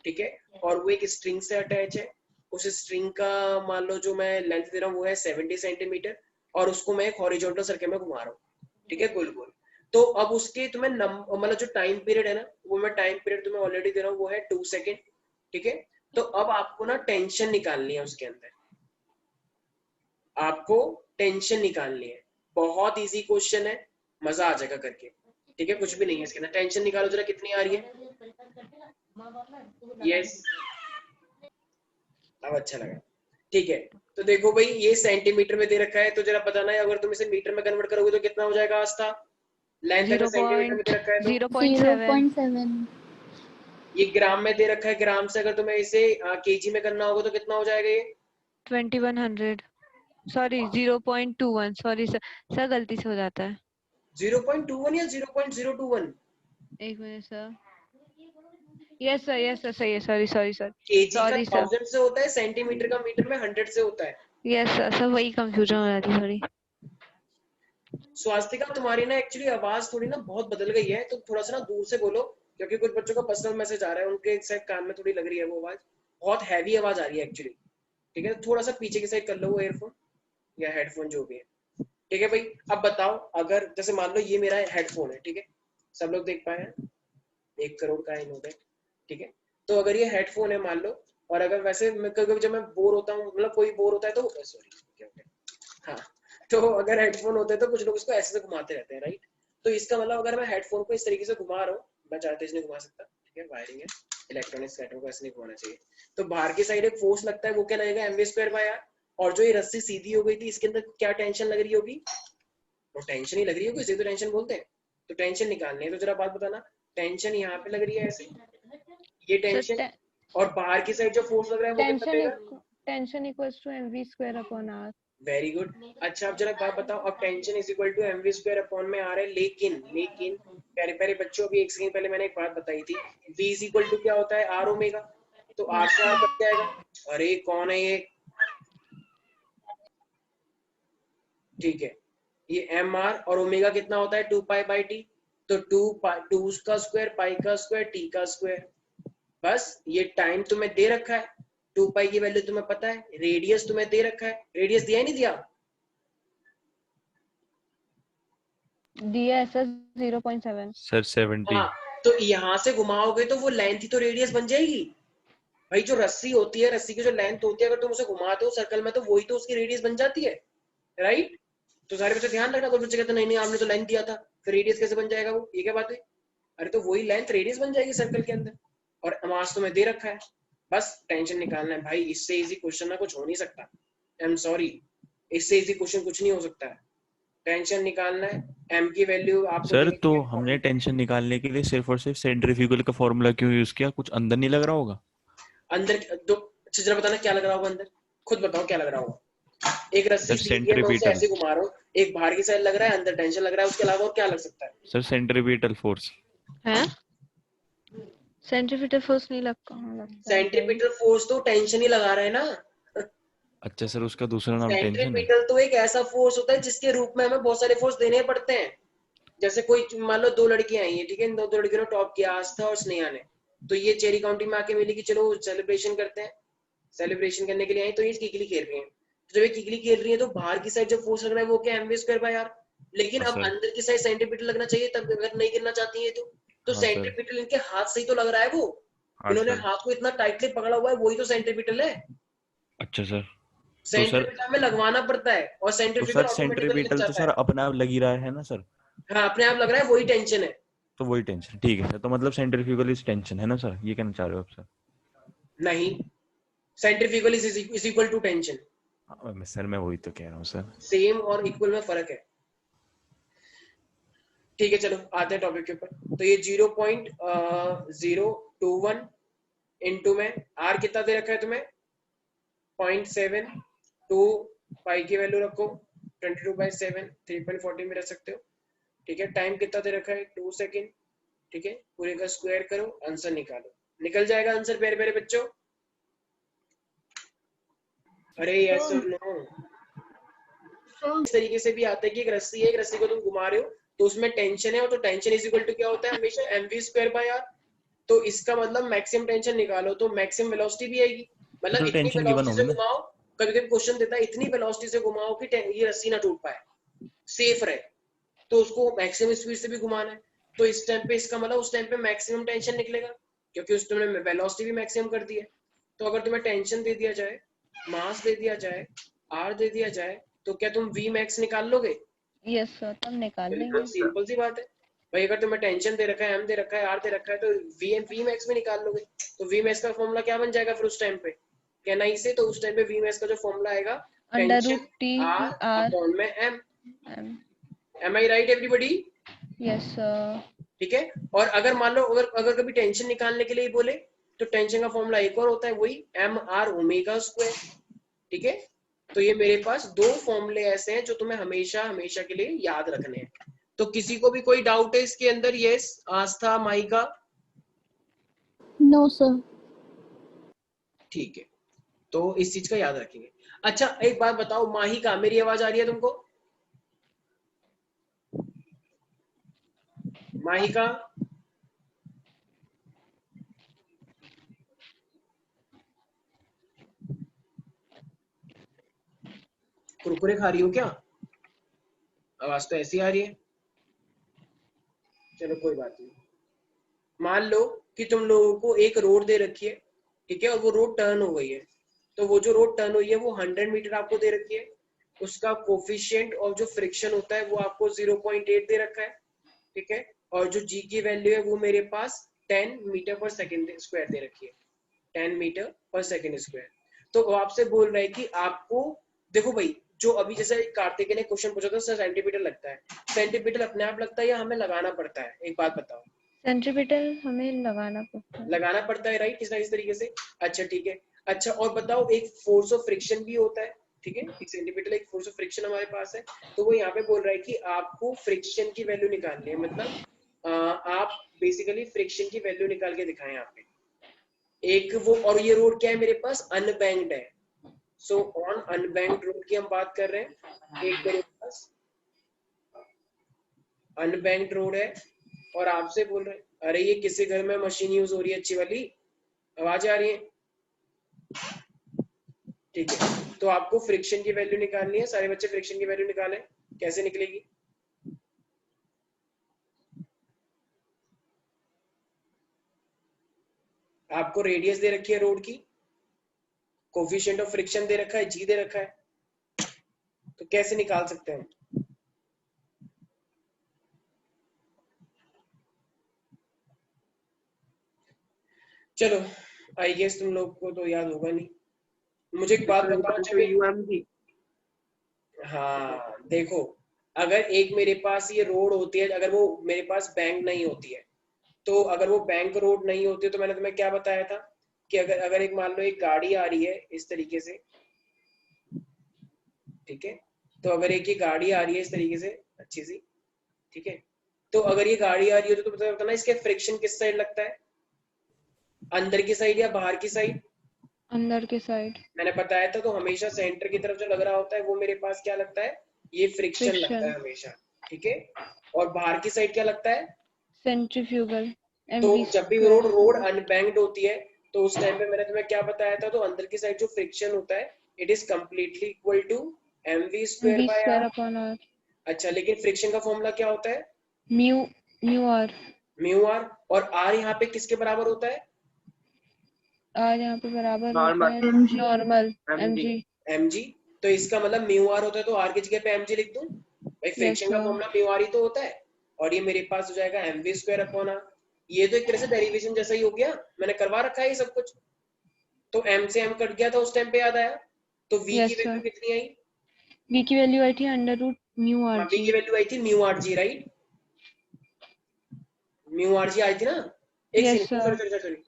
ठीक है, और वो एक स्ट्रिंग से अटैच है, उस स्ट्रिंग का मान लो जो मैं लेंथ दे रहा हूँ वो है 70 सेंटीमीटर, और उसको मैं एक हॉरिजॉन्टल सर्कल में घुमा रहा हूँ, ठीक है, गोल गोल। तो अब उसके तुम्हें मतलब जो टाइम पीरियड है ना, वो मैं टाइम पीरियड तुम्हें ऑलरेडी दे रहा हूँ, वो है 2 सेकेंड, ठीक है। तो अब आपको ना टेंशन निकालनी है उसके अंदर, आपको टेंशन निकालनी है, बहुत इजी क्वेश्चन है, मजा आ जाएगा करके, ठीक है, कुछ भी नहीं है इसके अंदर। टेंशन निकालो जरा कितनी आ रही है, यस, अब अच्छा लगा, ठीक है। तो देखो भाई ये सेंटीमीटर में दे रखा है, तो जरा बताना है अगर तुम इसे मीटर में कन्वर्ट करोगे तो कितना हो जाएगा आस्था? लेंथ अगर सेंटीमीटर में दे रखा है तो 0.7। ये ग्राम में दे रखा है, ग्राम से अगर तुम्हें इसे केजी में करना होगा तो कितना हो जाएगा ये? 2100, सॉरी 0.21, सॉरी सर, सर गलती से हो जाता है। 0.21 या 0.021? एक मिनट सर, यस सर सही है, सॉरी सॉरी सर, केजी का सॉरी सर, 1000 से होता है, सेंटीमीटर का मीटर में 100 से होता है। यस सर वही कंफ्यूजन हो जाती है थोड़ी। स्वास्तिका तुम्हारी ना एक्चुअली आवाज थोड़ी ना बहुत बदल गई है, तो थोड़ा सा ना दूर से बोलो, क्योंकि कुछ बच्चों का पर्सनल मैसेज आ रहा है, उनके शायद कान में थोड़ी लग रही है वो आवाज, बहुत हैवी आवाज आ रही है एक्चुअली, ठीक है। थोड़ा सा पीछे की साइड कर लो वो ईयरफोन या हेडफोन जो भी है, ठीक है भाई। अब बताओ, अगर जैसे मान लो ये मेरा हेडफोन है, ठीक है, सब लोग देख पाए हैं, 1 करोड़ का इनोड है, ठीक है। तो अगर ये हेडफोन है मान लो, और अगर वैसे कभी जब मैं बोर होता हूँ, मतलब कोई बोर होता है तो सॉरी, हाँ, तो अगर हेडफोन होते हैं तो कुछ लोग इसको ऐसे से घुमाते रहते हैं, राइट। तो इसका मतलब अगर मैं हेडफोन को इस तरीके से घुमा रहा हूँ, मैं ज़्यादा तेज नहीं घुमा सकता, ठीक है, वायरिंग है, इलेक्ट्रॉनिक्स आइटम को ऐसे नहीं घुमाना चाहिए। तो बाहर की साइड एक फोर्स लगता है, वो क्या लगेगा, mv² बाय आर। और जो ये रस्सी सीधी हो गई थी, इसके अंदर क्या टेंशन लग रही होगी? वो टेंशन ही लग रही होगी, इसे तो टेंशन बोलते हैं। तो टेंशन निकालनी है, तो जरा बात बताना, टेंशन यहाँ पे लग रही है ऐसे, ये टेंशन, और बाहर की साइड जो फोर्स लग रहा है वो कितना देगा? Tension equals to mv²/r। Very good. अच्छा अब जरा एक बात बताओ, अब tension is equal to mv² upon में आ रहा है, लेकिन लेकिन प्यारे प्यारे बच्चों, अभी एक सेकंड पहले मैंने एक बात बताई थी, v इज इक्वल टू क्या होता है, r ओमेगा, तो r से r कट जाएगा। अरे कौन है ये? ठीक है, ये mr और ओमेगा कितना होता है 2 पाई बाई टी, तो 2 का स्क्वायर, पाई का स्क्वायर, टी का स्क्वायर, बस ये टाइम तुम्हें दे रखा है, 2 पाई की वैल्यू तुम्हें पता है, रेडियस तुम्हें दे रखा है, रेडियस दिया ही नहीं दिया? दिया है सर 0.7। सर 70। हाँ, तो यहाँ से घुमाओगे तो वो लेंथ ही तो रेडियस बन जाएगी भाई। जो रस्सी होती है, रस्सी की जो लेंथ होती है, अगर तुम उसे घुमाते हो सर्कल में तो वही तो उसकी रेडियस बन जाती है, राइट? तो सारे बच्चे ध्यान रखना, कुछ बच्चे कहते नहीं नहीं आपने तो लेंथ दिया था, फिर रेडियस कैसे बन जाएगा वो, ये क्या बात है? अरे तो वही लेंथ रेडियस बन जाएगी सर्कल के अंदर, और मास तुम्हें दे रखा है, बस टेंशन निकालना है भाई। इससे इजी क्वेश्चन ना कुछ हो नहीं सकता, आई एम सॉरी, इससे इजी क्वेश्चन कुछ नहीं हो सकता है। टेंशन निकालना है, एम की वैल्यू आपको सर दे तो रखी है, हमने टेंशन निकालने के लिए सिर्फ और सिर्फ सेंट्रीफ्यूगल का फॉर्मूला क्यों यूज किया? कुछ अंदर नहीं लग रहा होगा? अंदर दो, अच्छा जरा बताना क्या लग रहा होगा अंदर, खुद बताओ क्या लग रहा होगा। एक रस्सी सर सीधी है, मैं उसे सेंट्रीपिटल। ऐसे घुमा रहा हूँ, एक बाहर की साइड लग रहा है, अंदर टेंशन लग रहा है, उसके अलावा और क्या लग सकता है? Sir centripetal force. है सेंट्रीफ्यूगल फोर्स नहीं लगता, हाँ लगता है। सेंट्रीपिटल फोर्स तो टेंशन ही लगा रहा है ना। अच्छा सर, उसका दूसरा नाम टेंशन है। सेंट्रीपिटल तो एक ऐसा फोर्स होता है जिसके रूप में हमें बहुत सारे फोर्स देने पड़ते हैं। जैसे कोई मान लो 2 लड़कियां आई हैं, ठीक है, इन दो लड़कियों ने टॉप किया, आस्था और स्नेहा ने, तो ये चेरी काउंटी में आके मिली कि चलो सेलिब्रेशन करते हैं, सेलिब्रेशन करने के लिए आई, तो ये किकली खेल रही हैं। तो जब ये किकली खेल रही है तो बाहर की साइड जो फोर्स लग रहा है वो क्या एमवी स्क्वायर बाय आर, लेकिन हाँ अब सर। अंदर की साइड सेंट्रीपिटल लगना चाहिए, तब अगर नहीं गिरना चाहती है तो हाँ सर। सेंट्रीपिटल इनके हाथ से ही तो लग रहा है वो, हाँ इन्होंने सर। हाथ को इतना टाइटली पकड़ा हुआ है, वही तो सेंट्रीपिटल है। अच्छा सर। तो सर सेंट्रीपिटल में लगवाना पड़ता है और सेंट्रीफ्यूगल ऑटोमेटिकली लग सेंट्रीपिटल तो जाता सर है। अपने आप लग ही रहा है ना सर? हाँ, अपने आप लग रहा है, वही टेंशन है। तो वही टेंशन, ठीक है सर। तो मतलब सेंट्रीफ्यूगल इज टेंशन है ना सर, ये कहना चाह रहे हो आप सर? नहीं, centrifugal is equal to tension. Sir मैं वही तो कह रहा हूँ सर। सेम और इक्वल में फर्क है। ठीक है, चलो आते हैं टॉपिक के ऊपर। तो ये 0.021 इनटू में आर कितना दे रखा है तुम्हें, 0.72 पाई की वैल्यू रखो, 22/7 3.40 में रख सकते हो, ठीक है। टाइम कितना दे रखा है, 2 सेकेंड, ठीक है। पूरे का स्क्वायर करो, आंसर निकालो, निकल जाएगा आंसर प्यारे प्यारे बच्चों। अरे यस और नो, इस तरीके से भी आता है कि एक रस्सी है, एक रस्सी को तुम घुमा रहे हो तो उसमें टेंशन है, और तो टेंशन इज इक्वल टू क्या होता है हमेशा, mv स्क्वायर बाय आर। तो इसका मतलब मैक्सिमम टेंशन निकालो तो मैक्सिमम वेलोसिटी भी आएगी, मतलब तो इतनी टेंशन गिवन वेलोसिटी होगी से ना? घुमाओ, कभी कभी क्वेश्चन देता है इतनी वेलोसिटी से घुमाओ कि ये रस्सी ना टूट पाए, सेफ रहे, तो उसको मैक्सिमम स्पीड से भी घुमाना है। तो इस टाइम पे इसका मतलब उस टाइम पे मैक्सिमम टेंशन निकलेगा, क्योंकि उस टाइम में वेलोसिटी भी मैक्सिमम कर दी है। तो अगर तुम्हें टेंशन दे दिया जाए, मास दे दिया जाए, आर दे दिया जाए, तो क्या तुम वी मैक्स निकाल लोगे? यस सर, तब निकाल बिल्कुल लेंगे। सिंपल सी बात है भाई, अगर तुम्हें टेंशन दे रखा है, एम दे रखा है, आर दे रखा है, तो वी मैक्स में निकाल लोगे। तो वी मैक्स का फॉर्मूला क्या बन जाएगा फिर उस टाइम पे, कहना ही से, तो उस टाइम पे वी मैक्स का जो फॉर्मूला आएगा, under tension root T R R upon में M. M. Am I right everybody? Yes sir. ठीक है। और अगर मान लो अगर अगर कभी टेंशन निकालने के लिए बोले तो टेंशन का फॉर्मूला एक और होता है, वही एम आर ओमेगा स्क्वायर, ठीक है। तो ये मेरे पास 2 फॉर्मूले ऐसे हैं जो तुम्हें हमेशा हमेशा के लिए याद रखने हैं। तो किसी को भी कोई डाउट है इसके अंदर? Yes Astha, Maika? No sir. ठीक है, तो इस चीज का याद रखेंगे। अच्छा एक बात बताओ माहिका, मेरी आवाज आ रही है तुमको? माहिका, कुरकुरे खा रही हो क्या? आवाज तो ऐसी आ रही है। चलो कोई बात नहीं। मान लो कि तुम लोगों को एक रोड दे रखी है, ठीक है, और वो रोड टर्न हो गई है, तो वो जो रोड टर्न हुई है वो 100 मीटर आपको दे रखी है, उसका कोफिशिएंट और जो फ्रिक्शन होता है वो आपको 0.8 दे रखा है, ठीक है, और जो जी की वैल्यू है वो मेरे पास 10 मीटर पर सेकेंड स्क्वायर दे रखी है, 10 मीटर पर सेकेंड स्क्वायर। तो वो आपसे बोल रहा है कि आपको, देखो भाई, जो अभी जैसे कार्तिक ने क्वेश्चन पूछा था सर सेंटीमीटर लगता है, सेंटीमीटर अपने आप लगता है या हमें लगाना पड़ता है, एक बात बताओ? सेंट्रीपिटल हमें लगाना पड़ता है। लगाना पड़ता है, राइट, किस तरीके से। अच्छा ठीक है। अच्छा और बताओ, एक फोर्स ऑफ फ्रिक्शन भी होता है, ठीक है, एक सेंटीमीटर एक फोर्स ऑफ फ्रिक्शन हमारे पास है। तो वो यहाँ पे बोल रहा है कि आपको फ्रिक्शन की वैल्यू निकालनी है, मतलब आप बेसिकली फ्रिक्शन की वैल्यू निकाल के दिखाएं यहाँ पे एक वो। और ये रोड क्या है मेरे पास, अनबैंक्ड है। सो ऑन अनबैंक्ड रोड की हम बात कर रहे हैं, एक मेरे पास अनबैंक्ड रोड है, और आपसे बोल रहे हैं अरे ये किसी घर में मशीन यूज हो रही है अच्छी वाली, आवाज आ रही है? ठीक है, तो आपको फ्रिक्शन की वैल्यू निकालनी है। सारे बच्चे फ्रिक्शन की वैल्यू निकालें। कैसे निकलेगी? आपको रेडियस दे रखी है रोड की, कोफिशिएंट ऑफ फ्रिक्शन दे रखा है, जी दे रखा है, तो कैसे निकाल सकते हैं हम? चलो, आई गेस तुम लोग को तो याद होगा नहीं। मुझे एक बात बताओ, जब ये हाँ देखो, अगर एक मेरे पास ये रोड होती है, अगर वो मेरे पास बैंक नहीं होती है, तो अगर वो बैंक रोड नहीं होती है, तो मैंने तुम्हें क्या बताया था कि अगर अगर एक मान लो एक गाड़ी आ रही है इस तरीके से, ठीक है, तो अगर एक ये गाड़ी आ रही है इस तरीके से अच्छी सी, ठीक है, तो अगर ये गाड़ी आ रही है तो बताना इसके फ्रिक्शन किस साइड लगता है, अंदर की साइड या बाहर की साइड? अंदर के साइड। मैंने बताया था, तो हमेशा सेंटर की तरफ जो लग रहा होता है वो मेरे पास क्या लगता है, ये फ्रिक्शन लगता है फ्रिक्शन। हमेशा, ठीक है। और बाहर की साइड क्या लगता है? सेंट्रीफ्यूगल। तो mv जब भी रोड रोड अनबैंक्ड होती है, तो उस टाइम पे मैंने तुम्हें क्या बताया था, तो अंदर की साइड जो फ्रिक्शन होता है, it is completely equal to mv square mv by square r। Upon r। अच्छा, लेकिन फ्रिक्शन का फॉर्मूला क्या होता है? Mu mu R. Mu R. और r यहाँ पे किसके बराबर होता है? आर यहाँ पे बराबर होता नॉर्मल है नॉर्मल mg। mg। तो इसका मतलब म्यू आर होता है, तो r की जगह पे mg लिख दूं भाई, यस फ्रिक्शन का सर। फॉर्मूला म्यू आर ही तो होता है। और ये मेरे पास हो जाएगा mv स्क्वायर अपॉन r। ये तो एक तरह से डेरिवेशन जैसा ही हो गया, मैंने करवा रखा है ये सब कुछ। तो m से m कट गया था उस टाइम पे, याद आया? तो v की यस वैल्यू सर। कितनी आई? v की वैल्यू आई थी अंडर रूट म्यू आर हाँ, v जी। की वैल्यू आई थी mu R G, right? Mu R G आई थी ना? एक yes second, sir. Sorry,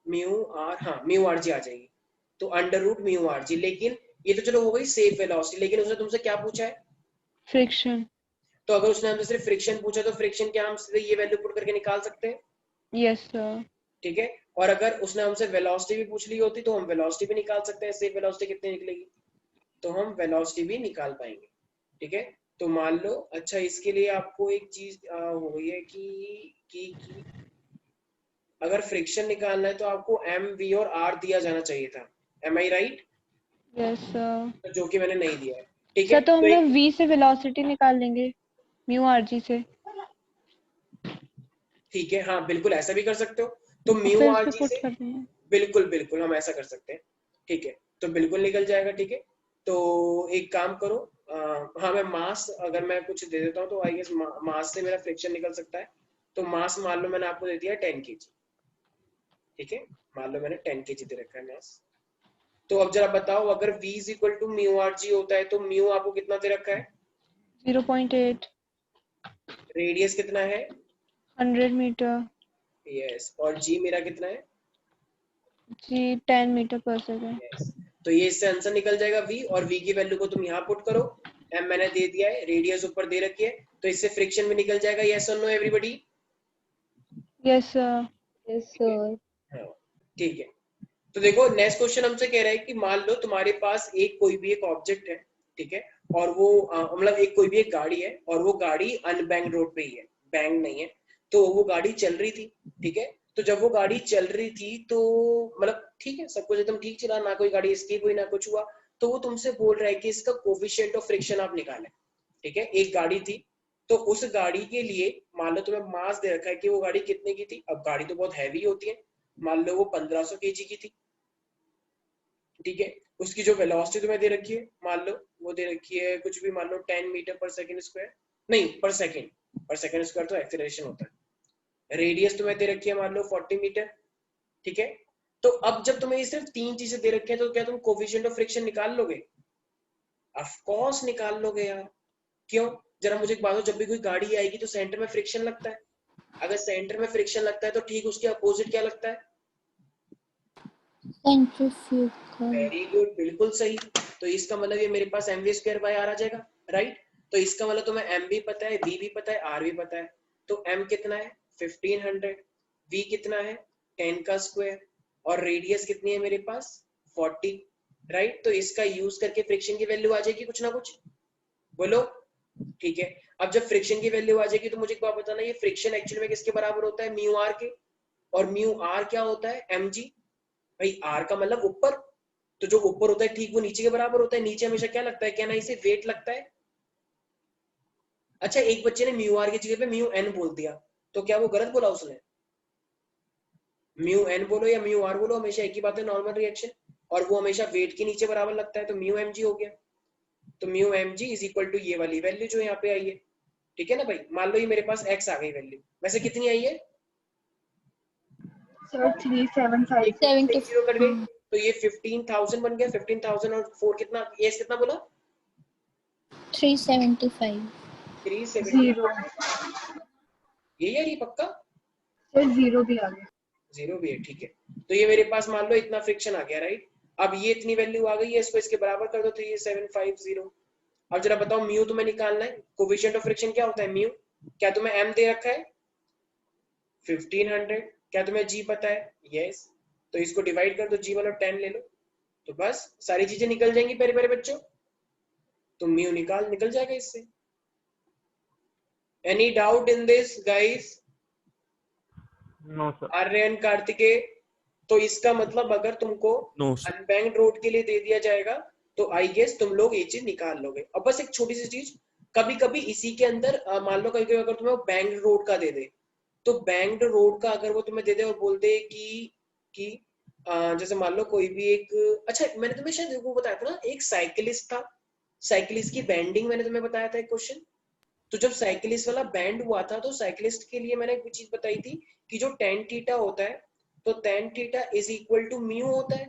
mu R, हाँ म्यू आर जी आ जाएगी। तो under root mu R G, लेकिन ये तो चलो हो गई सेफ वेलोसिटी, लेकिन उसने तुमसे क्या पूछा है? फ्रिक्शन। तो अगर उसने हमसे सिर्फ फ्रिक्शन पूछा, तो फ्रिक्शन क्या हम सीधे ये वैल्यू पुट करके निकाल सकते हैं? Yes sir. ठीक है। और अगर उसने हमसे वेलोसिटी भी पूछ ली होती, तो हम वेलोसिटी भी निकाल सकते हैं। सेफ वेलोसिटी कितनी निकलेगी, तो हम वेलोसिटी भी निकाल पाएंगे। ठीक है, तो मान लो, अच्छा इसके लिए आपको एक चीज हो गई है कि अगर फ्रिक्शन निकालना है तो आपको एम वी और आर दिया जाना चाहिए था। M I right? Yes sir. जो कि मैंने नहीं दिया है। ठीक है, सर तो हम तो लोग एक v से वेलोसिटी निकाल लेंगे म्यू आर जी से, ठीक है, हाँ बिल्कुल ऐसा भी कर सकते हो। तो और म्यू फिर उस आर पे जी पुट से कर देंगे। बिल्कुल बिल्कुल हम ऐसा कर सकते हैं। ठीक है, तो बिल्कुल निकल जाएगा। ठीक है, तो एक काम करो, हाँ मैं मास अगर मैं कुछ दे देता हूँ, तो आई गेस मास से मेरा फ्रिक्शन निकल सकता है। तो मास मान लो मैंने आपको दे दिया 10 kg। ठीक है, मान लो मैंने 10 kg दे रखा है मास। तो अब जरा बताओ, अगर v is equal to mu R G होता है, तो म्यू आपको कितना दे रखा है? 0.8। रेडियस कितना है? 100 मीटर। यस। और जी मेरा कितना है? जी 10 मीटर पर सेकेंड। यस। तो ये इससे आंसर निकल जाएगा v, और v की वैल्यू को तुम यहाँ पुट करो। m मैंने दे दिया है, रेडियस ऊपर दे रखी है, तो इससे फ्रिक्शन भी निकल जाएगा। यस और no everybody? Yes sir. Yes ठीक है, सर। हाँ ठीक है। तो देखो नेक्स्ट क्वेश्चन हमसे कह रहा है कि मान लो तुम्हारे पास एक कोई भी एक ऑब्जेक्ट है, ठीक है, और वो मतलब एक कोई भी एक गाड़ी है, और वो गाड़ी अनबैंक्ड रोड पे ही है, बैंक नहीं है। तो वो गाड़ी चल रही थी, ठीक है। तो जब वो गाड़ी चल रही थी, तो मतलब ठीक है, सब कुछ एकदम ठीक चला, ना कोई गाड़ी स्किप हुई ना कुछ हुआ। तो वो तुमसे बोल रहा है कि इसका कोफिशिएंट ऑफ फ्रिक्शन आप निकालें। ठीक है, एक गाड़ी थी, तो उस गाड़ी के लिए मान लो तुम्हें मास दे रखा है कि वो गाड़ी कितने की थी। अब गाड़ी तो बहुत हैवी होती है, मान लो वो 1500 kg की थी। ठीक है, उसकी जो वेलोसिटी तुम्हें दे रखी है, मान लो वो दे रखी है कुछ भी, मान लो 10 मीटर पर सेकंड स्क्वायर, नहीं पर सेकंड स्क्वायर तो एक्सेलरेशन होता है। रेडियस तुम्हें दे रखी है मान लो 40 मीटर। ठीक है, तो अब जब तुम्हें ये सिर्फ तीन चीजें दे रखी है, तो क्या तुम कोफिशिएंट ऑफ फ्रिक्शन निकाल लोगे? ऑफ कोर्स निकाल लोगे यार। क्यों? जरा मुझे एक बात हो, जब भी कोई गाड़ी आएगी तो सेंटर में फ्रिक्शन लगता है। अगर सेंटर में फ्रिक्शन लगता है, तो ठीक उसके अपोजिट क्या लगता है? सेंट्रीफ्यूगल। वेरी गुड, बिल्कुल सही। तो इसका मतलब ये मेरे पास mv स्क्वायर बाय आर आ जाएगा, राइट? तो इसका मतलब तुम्हें m भी पता है, v भी पता है, r भी पता है। तो m कितना है? 1500। v कितना है? 10 का स्क्वायर। और रेडियस कितनी है मेरे पास? 40, राइट? तो इसका यूज करके फ्रिक्शन की वैल्यू आ जाएगी कुछ ना कुछ, बोलो। ठीक है, अब जब फ्रिक्शन की वैल्यू आ जाएगी, तो मुझे एक बात बताना, ये फ्रिक्शन एक्चुअली में किसके बराबर होता है? म्यू आर के। और म्यू आर क्या होता है? mg। भाई आर का मतलब ऊपर, तो जो ऊपर होता है ठीक वो नीचे के बराबर होता है। नीचे हमेशा क्या लगता है, क्या ना इसे वेट लगता है। अच्छा एक बच्चे ने म्यू आर की जगह पे म्यू एन बोल दिया, तो क्या वो गलत बोला उसने? म्यू एन बोलो या म्यू आर बोलो, हमेशा एक ही बात है, नॉर्मल रिएक्शन, और वो हमेशा वेट के नीचे बराबर लगता है, तो म्यू एम जी हो गया। तो mu M G is equal to ये वाली वैल्यू जो यहाँ पे आई है, ठीक है ना भाई। मान लो ये मेरे पास x आ गई वैल्यू, वैसे कितनी आई है? सर 375 एक से 70 एक जीरो कट गई, तो ये 15,000 बन गया। 15,000 और 4 कितना, एस कितना बोला? 375 370। जीरो ये यार ये पक्का सर जीरो भी आ गया। जीरो भी है, ठीक है। तो ये मेरे पास मान लो इतना फ्रिक्शन आ गया, राइट। अब ये इतनी वैल्यू आ गई है, इसको इसके बराबर कर दो, 3750। अब जरा बताओ म्यू तुम्हें निकालना है, कोफिशिएंट ऑफ फ्रिक्शन क्या होता है म्यू। क्या तुम्हें एम दे रखा है 1500, क्या तुम्हें जी पता है? यस। तो इसको डिवाइड कर दो, जी वाला 10 ले लो, तो बस सारी चीजें निकल जाएंगी प्यारे प्यारे बच्चों। तो म्यू निकल जाएगा इससे। Any doubt in this guys? No sir. Aryan Kartikeya, तो इसका मतलब अगर तुमको नो सर। अनबैंक्ड रोड के लिए दे दिया जाएगा तो आई गेस तुम लोग ये चीज निकाल लोगे। अब बस एक छोटी सी चीज, कभी कभी इसी के अंदर मान लो कभी अगर तुम्हें बैंक्ड रोड का दे दे, तो बैंक्ड रोड का अगर वो तुम्हें दे दे और बोल दे कि जैसे मान लो कोई भी एक, अच्छा मैंने तुम्हें शायद वो बताया था ना, एक साइकिलिस्ट था, साइकिलिस्ट की बैंडिंग मैंने तुम्हें बताया था एक क्वेश्चन। तो जब साइकिलिस्ट वाला बैंड हुआ था तो साइकिलिस्ट के लिए मैंने एक चीज बताई थी कि जो टेन थीटा होता है, तो tan theta is equal to mu होता है,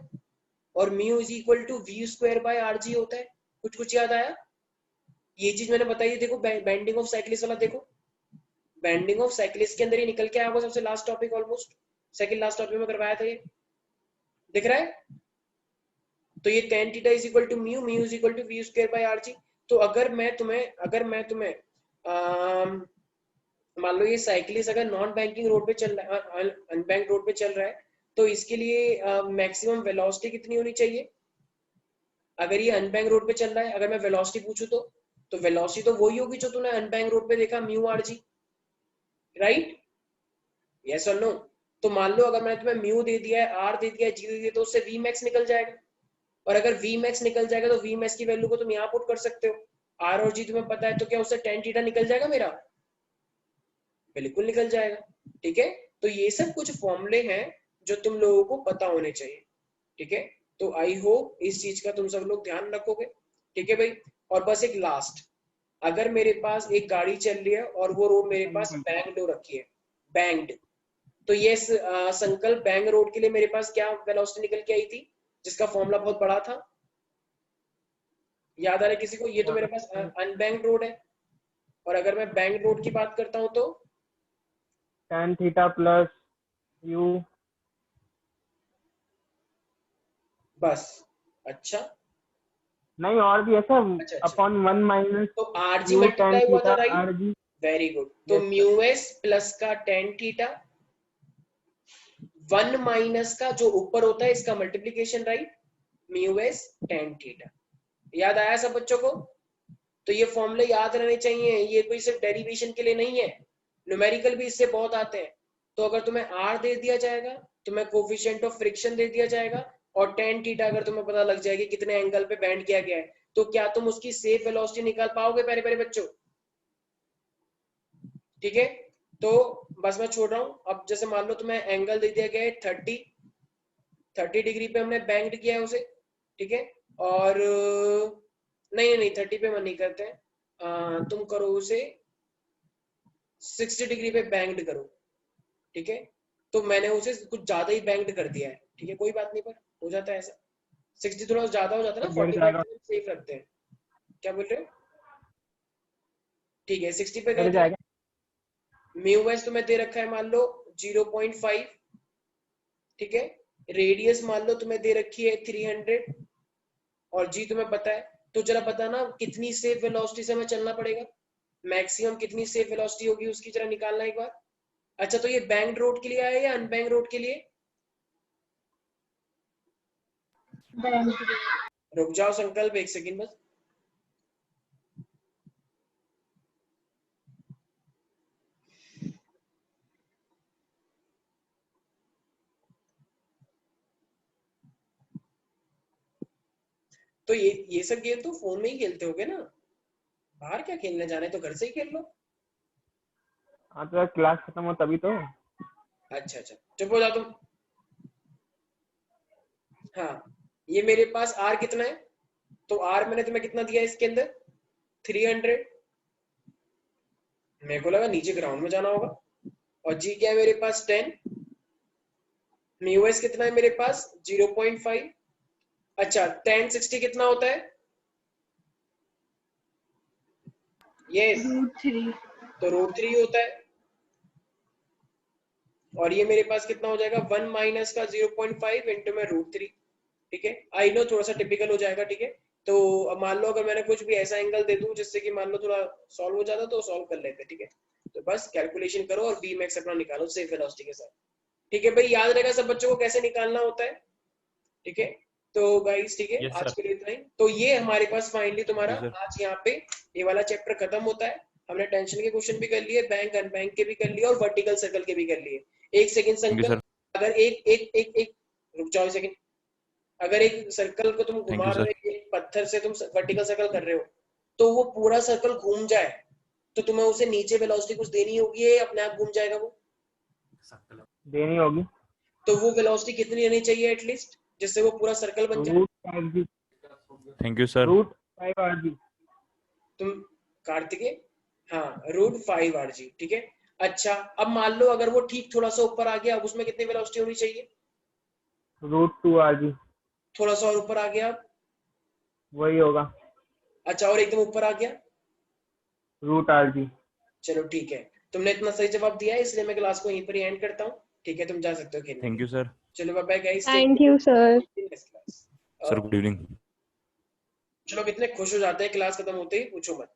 और mu is equal to V square by R G होता है। कुछ कुछ याद आया? ये चीज मैंने बताई थी, देखो बैंडिंग ऑफ साइकिलिस्ट वाला देखो, बैंडिंग ऑफ साइकिलिस्ट के अंदर ही निकल के आया वो सबसे last topic, almost second last topic में करवाया था ये, दिख रहा है? तो ये tan theta is equal to mu, mu is equal to V square by R G. तो अगर मैं तुम्हें मान लो ये साइकिलिस्ट अगर नॉन बैंकिंग रोड पे चल रहा है, अनबैंक रोड पे चल रहा है, तो इसके लिए मैक्सिमम वेलोसिटी कितनी होनी चाहिए? अगर ये अनबैंक रोड पे चल रहा है, अगर मैं वेलोसिटी पूछूं तो वेलोसिटी तो वही होगी जो तूने अनबैंक रोड पे देखा, mu R G, right? Yes और नो? तो मान लो अगर मैंने तुम्हें म्यू दे दिया है, आर दे दिया है, जी दे दिया, तो उससे वी मैक्स निकल जाएगा। और अगर वी मैक्स निकल जाएगा तो वी मैक्स की वैल्यू को तुम यहाँ पुट कर सकते हो। आर और जी तुम्हें पता है, तो क्या उससे टेन थीटा निकल जाएगा मेरा? बिल्कुल निकल जाएगा, ठीक है। तो ये सब कुछ फॉर्मूले हैं जो तुम लोगों को पता होने चाहिए, ठीक है। तो आई होप इस चीज का तुम सब लोग ध्यान रखोगे, ठीक है भाई। और बस एक लास्ट, अगर मेरे पास एक गाड़ी चल रही है और वो रोड मेरे पास बैंक्ड हो रखी है, बैंक्ड, तो ये संकल्प बैंक रोड के लिए मेरे पास क्या वेलोसिटी निकल के आई थी, जिसका फॉर्मूला बहुत बड़ा था, याद आ रहा है किसी को? ये तो मेरे पास अनबैंक्ड रोड है, और अगर मैं बैंक रोड की बात करता हूं तो tan थीटा प्लस यू। बस। अच्छा नहीं और भी है सर, अच्छा अच्छा, अपॉन 1 माइनस तो आर जी यू tan मल्टीप्लाई हुआ था, theta right? R G. Very good. तो yes sir. Mu S plus का टेन थीटा, 1 माइनस का जो ऊपर होता है इसका multiplication, right? Mu S tan theta. याद आया सब बच्चों को? तो ये फॉर्मूले याद रहने चाहिए, ये कोई सिर्फ डेरिवेशन के लिए नहीं है, न्यूमेरिकल भी इससे बहुत आते हैं। तो अगर तुम्हें आर दे दिया जाएगा, तुम्हें कोफिशिएंट ऑफ फ्रिक्शन दे दिया जाएगा, और टेन थीटा अगर तुम्हें पता लग जाएगी कितने एंगल पे बैंड किया गया है, तो क्या तुम उसकी सेफ वेलोसिटी निकाल पाओगे प्यारे प्यारे बच्चों? ठीक है। तो बस मैं छोड़ रहा हूँ। अब जैसे मान लो तुम्हें एंगल दे दिया गया है 30 डिग्री पे हमने बैंक्ड किया है उसे, ठीक है। और नहीं नहीं 30 पे मन नहीं करते हैं, तुम करो उसे 60 डिग्री पे बैंक्ड करो, ठीक है। तो मैंने उसे कुछ ज्यादा ही बैंक्ड कर दिया है, ठीक है, कोई बात नहीं, पर हो जाता है ऐसा। 60 थोड़ा ज्यादा हो जाता है ना, गिर 45 जाएगा, सेफ रखते हैं। क्या बोल रहे हो? ठीक है 60 पे कर गिर दिया। जाएगा। म्यू एस तुम्हें दे रखा है मान लो 0.5, ठीक है। रेडियस मान लो तुम्हें दे रखी है 300, और जी तुम्हें पता है। तो जरा बताना कितनी सेफ वेलोसिटी से हमें चलना पड़ेगा, मैक्सिमम कितनी सेफ वेलोसिटी होगी उसकी, जरा निकालना एक बार। अच्छा तो ये बैंक्ड रोड के लिए आया या अनबैंक्ड रोड के लिए? बैंक रुक जाओ संकल्प, एक सेकंड बस। तो ये सब गेम तो फोन में ही खेलते होगे ना, बाहर क्या खेलने जाना है, तो घर से ही खेल लो। हाँ तो क्लास खत्म हो तभी तो। अच्छा अच्छा, चुप हो जा तुम। हाँ, ये मेरे पास आर कितना है, तो आर मैंने तुम्हें कितना दिया इसके अंदर 300। मेरे को लगा नीचे ग्राउंड में जाना होगा। और जी क्या है मेरे पास 10। म्यूएस कितना है मेरे पास 0.5। अच्छा, 1060 कितना होता है? यस, √3 तो √3 होता है। और ये मेरे पास कितना हो जाएगा 1 माइनस का 0.5 इंटू में √3। ठीक है, आई नो थोड़ा सा टिपिकल हो जाएगा। ठीक है, तो अब मान लो अगर मैंने कुछ भी ऐसा एंगल दे दूं जिससे कि मान लो थोड़ा सॉल्व हो जाता तो सॉल्व कर लेते। ठीक है, तो बस कैलकुलेशन करो और बी मैक्स अपना निकालो सेफ वेलोसिटी के साथ। ठीक है भाई, याद रहेगा सब बच्चों को कैसे निकालना होता है। ठीक है, तो गाइस ठीक है, Yes, आज sir. के लिए इतना ही। तो ये हमारे पास फाइनली तुम्हारा जी, sir. आज यहाँ पे ये वाला चैप्टर खत्म होता है। हमने टेंशन के क्वेश्चन भी कर लिए, बैंक अनबैंक के भी कर लिए, और वर्टिकल सर्कल के भी कर लिए। एक सेकंड Thank you, संकल्प, sir. अगर एक रुक जाओ सेकंड। अगर एक सर्कल को तुम Thank घुमा you, रहे sir. हो, एक पत्थर से तुम वर्टिकल सर्कल कर रहे हो, तो वो पूरा सर्कल घूम जाए तो तुम्हें उसे नीचे वेलोसिटी कुछ देनी होगी, या अपने आप घूम जाएगा वो? देनी होगी। तो वो वेलोसिटी कितनी रहनी चाहिए एटलीस्ट, जिससे वो पूरा सर्कल बन जाए? √5g। Thank you, sir. √5rg। तुम कार्तिकेय, हाँ √5rg। ठीक है, अच्छा अब मान लो अगर वो ठीक थोड़ा सा ऊपर आ गया, अब उसमें कितनी वेलोसिटी होनी चाहिए? √2rg। थोड़ा सा और ऊपर आ गया, वही होगा अच्छा और एकदम ऊपर आ गया, √rg। चलो ठीक है, तुमने इतना सही जवाब दिया है इसलिए मैं क्लास को यहीं पर ही एंड करता हूँ। ठीक है, तुम जा सकते हो खेलने के Thank you, लिए। sir. चलो bye bye guys, thank you sir. Sir, good evening. चलो कितने खुश हो जाते हैं क्लास खत्म होते ही, पूछो मत।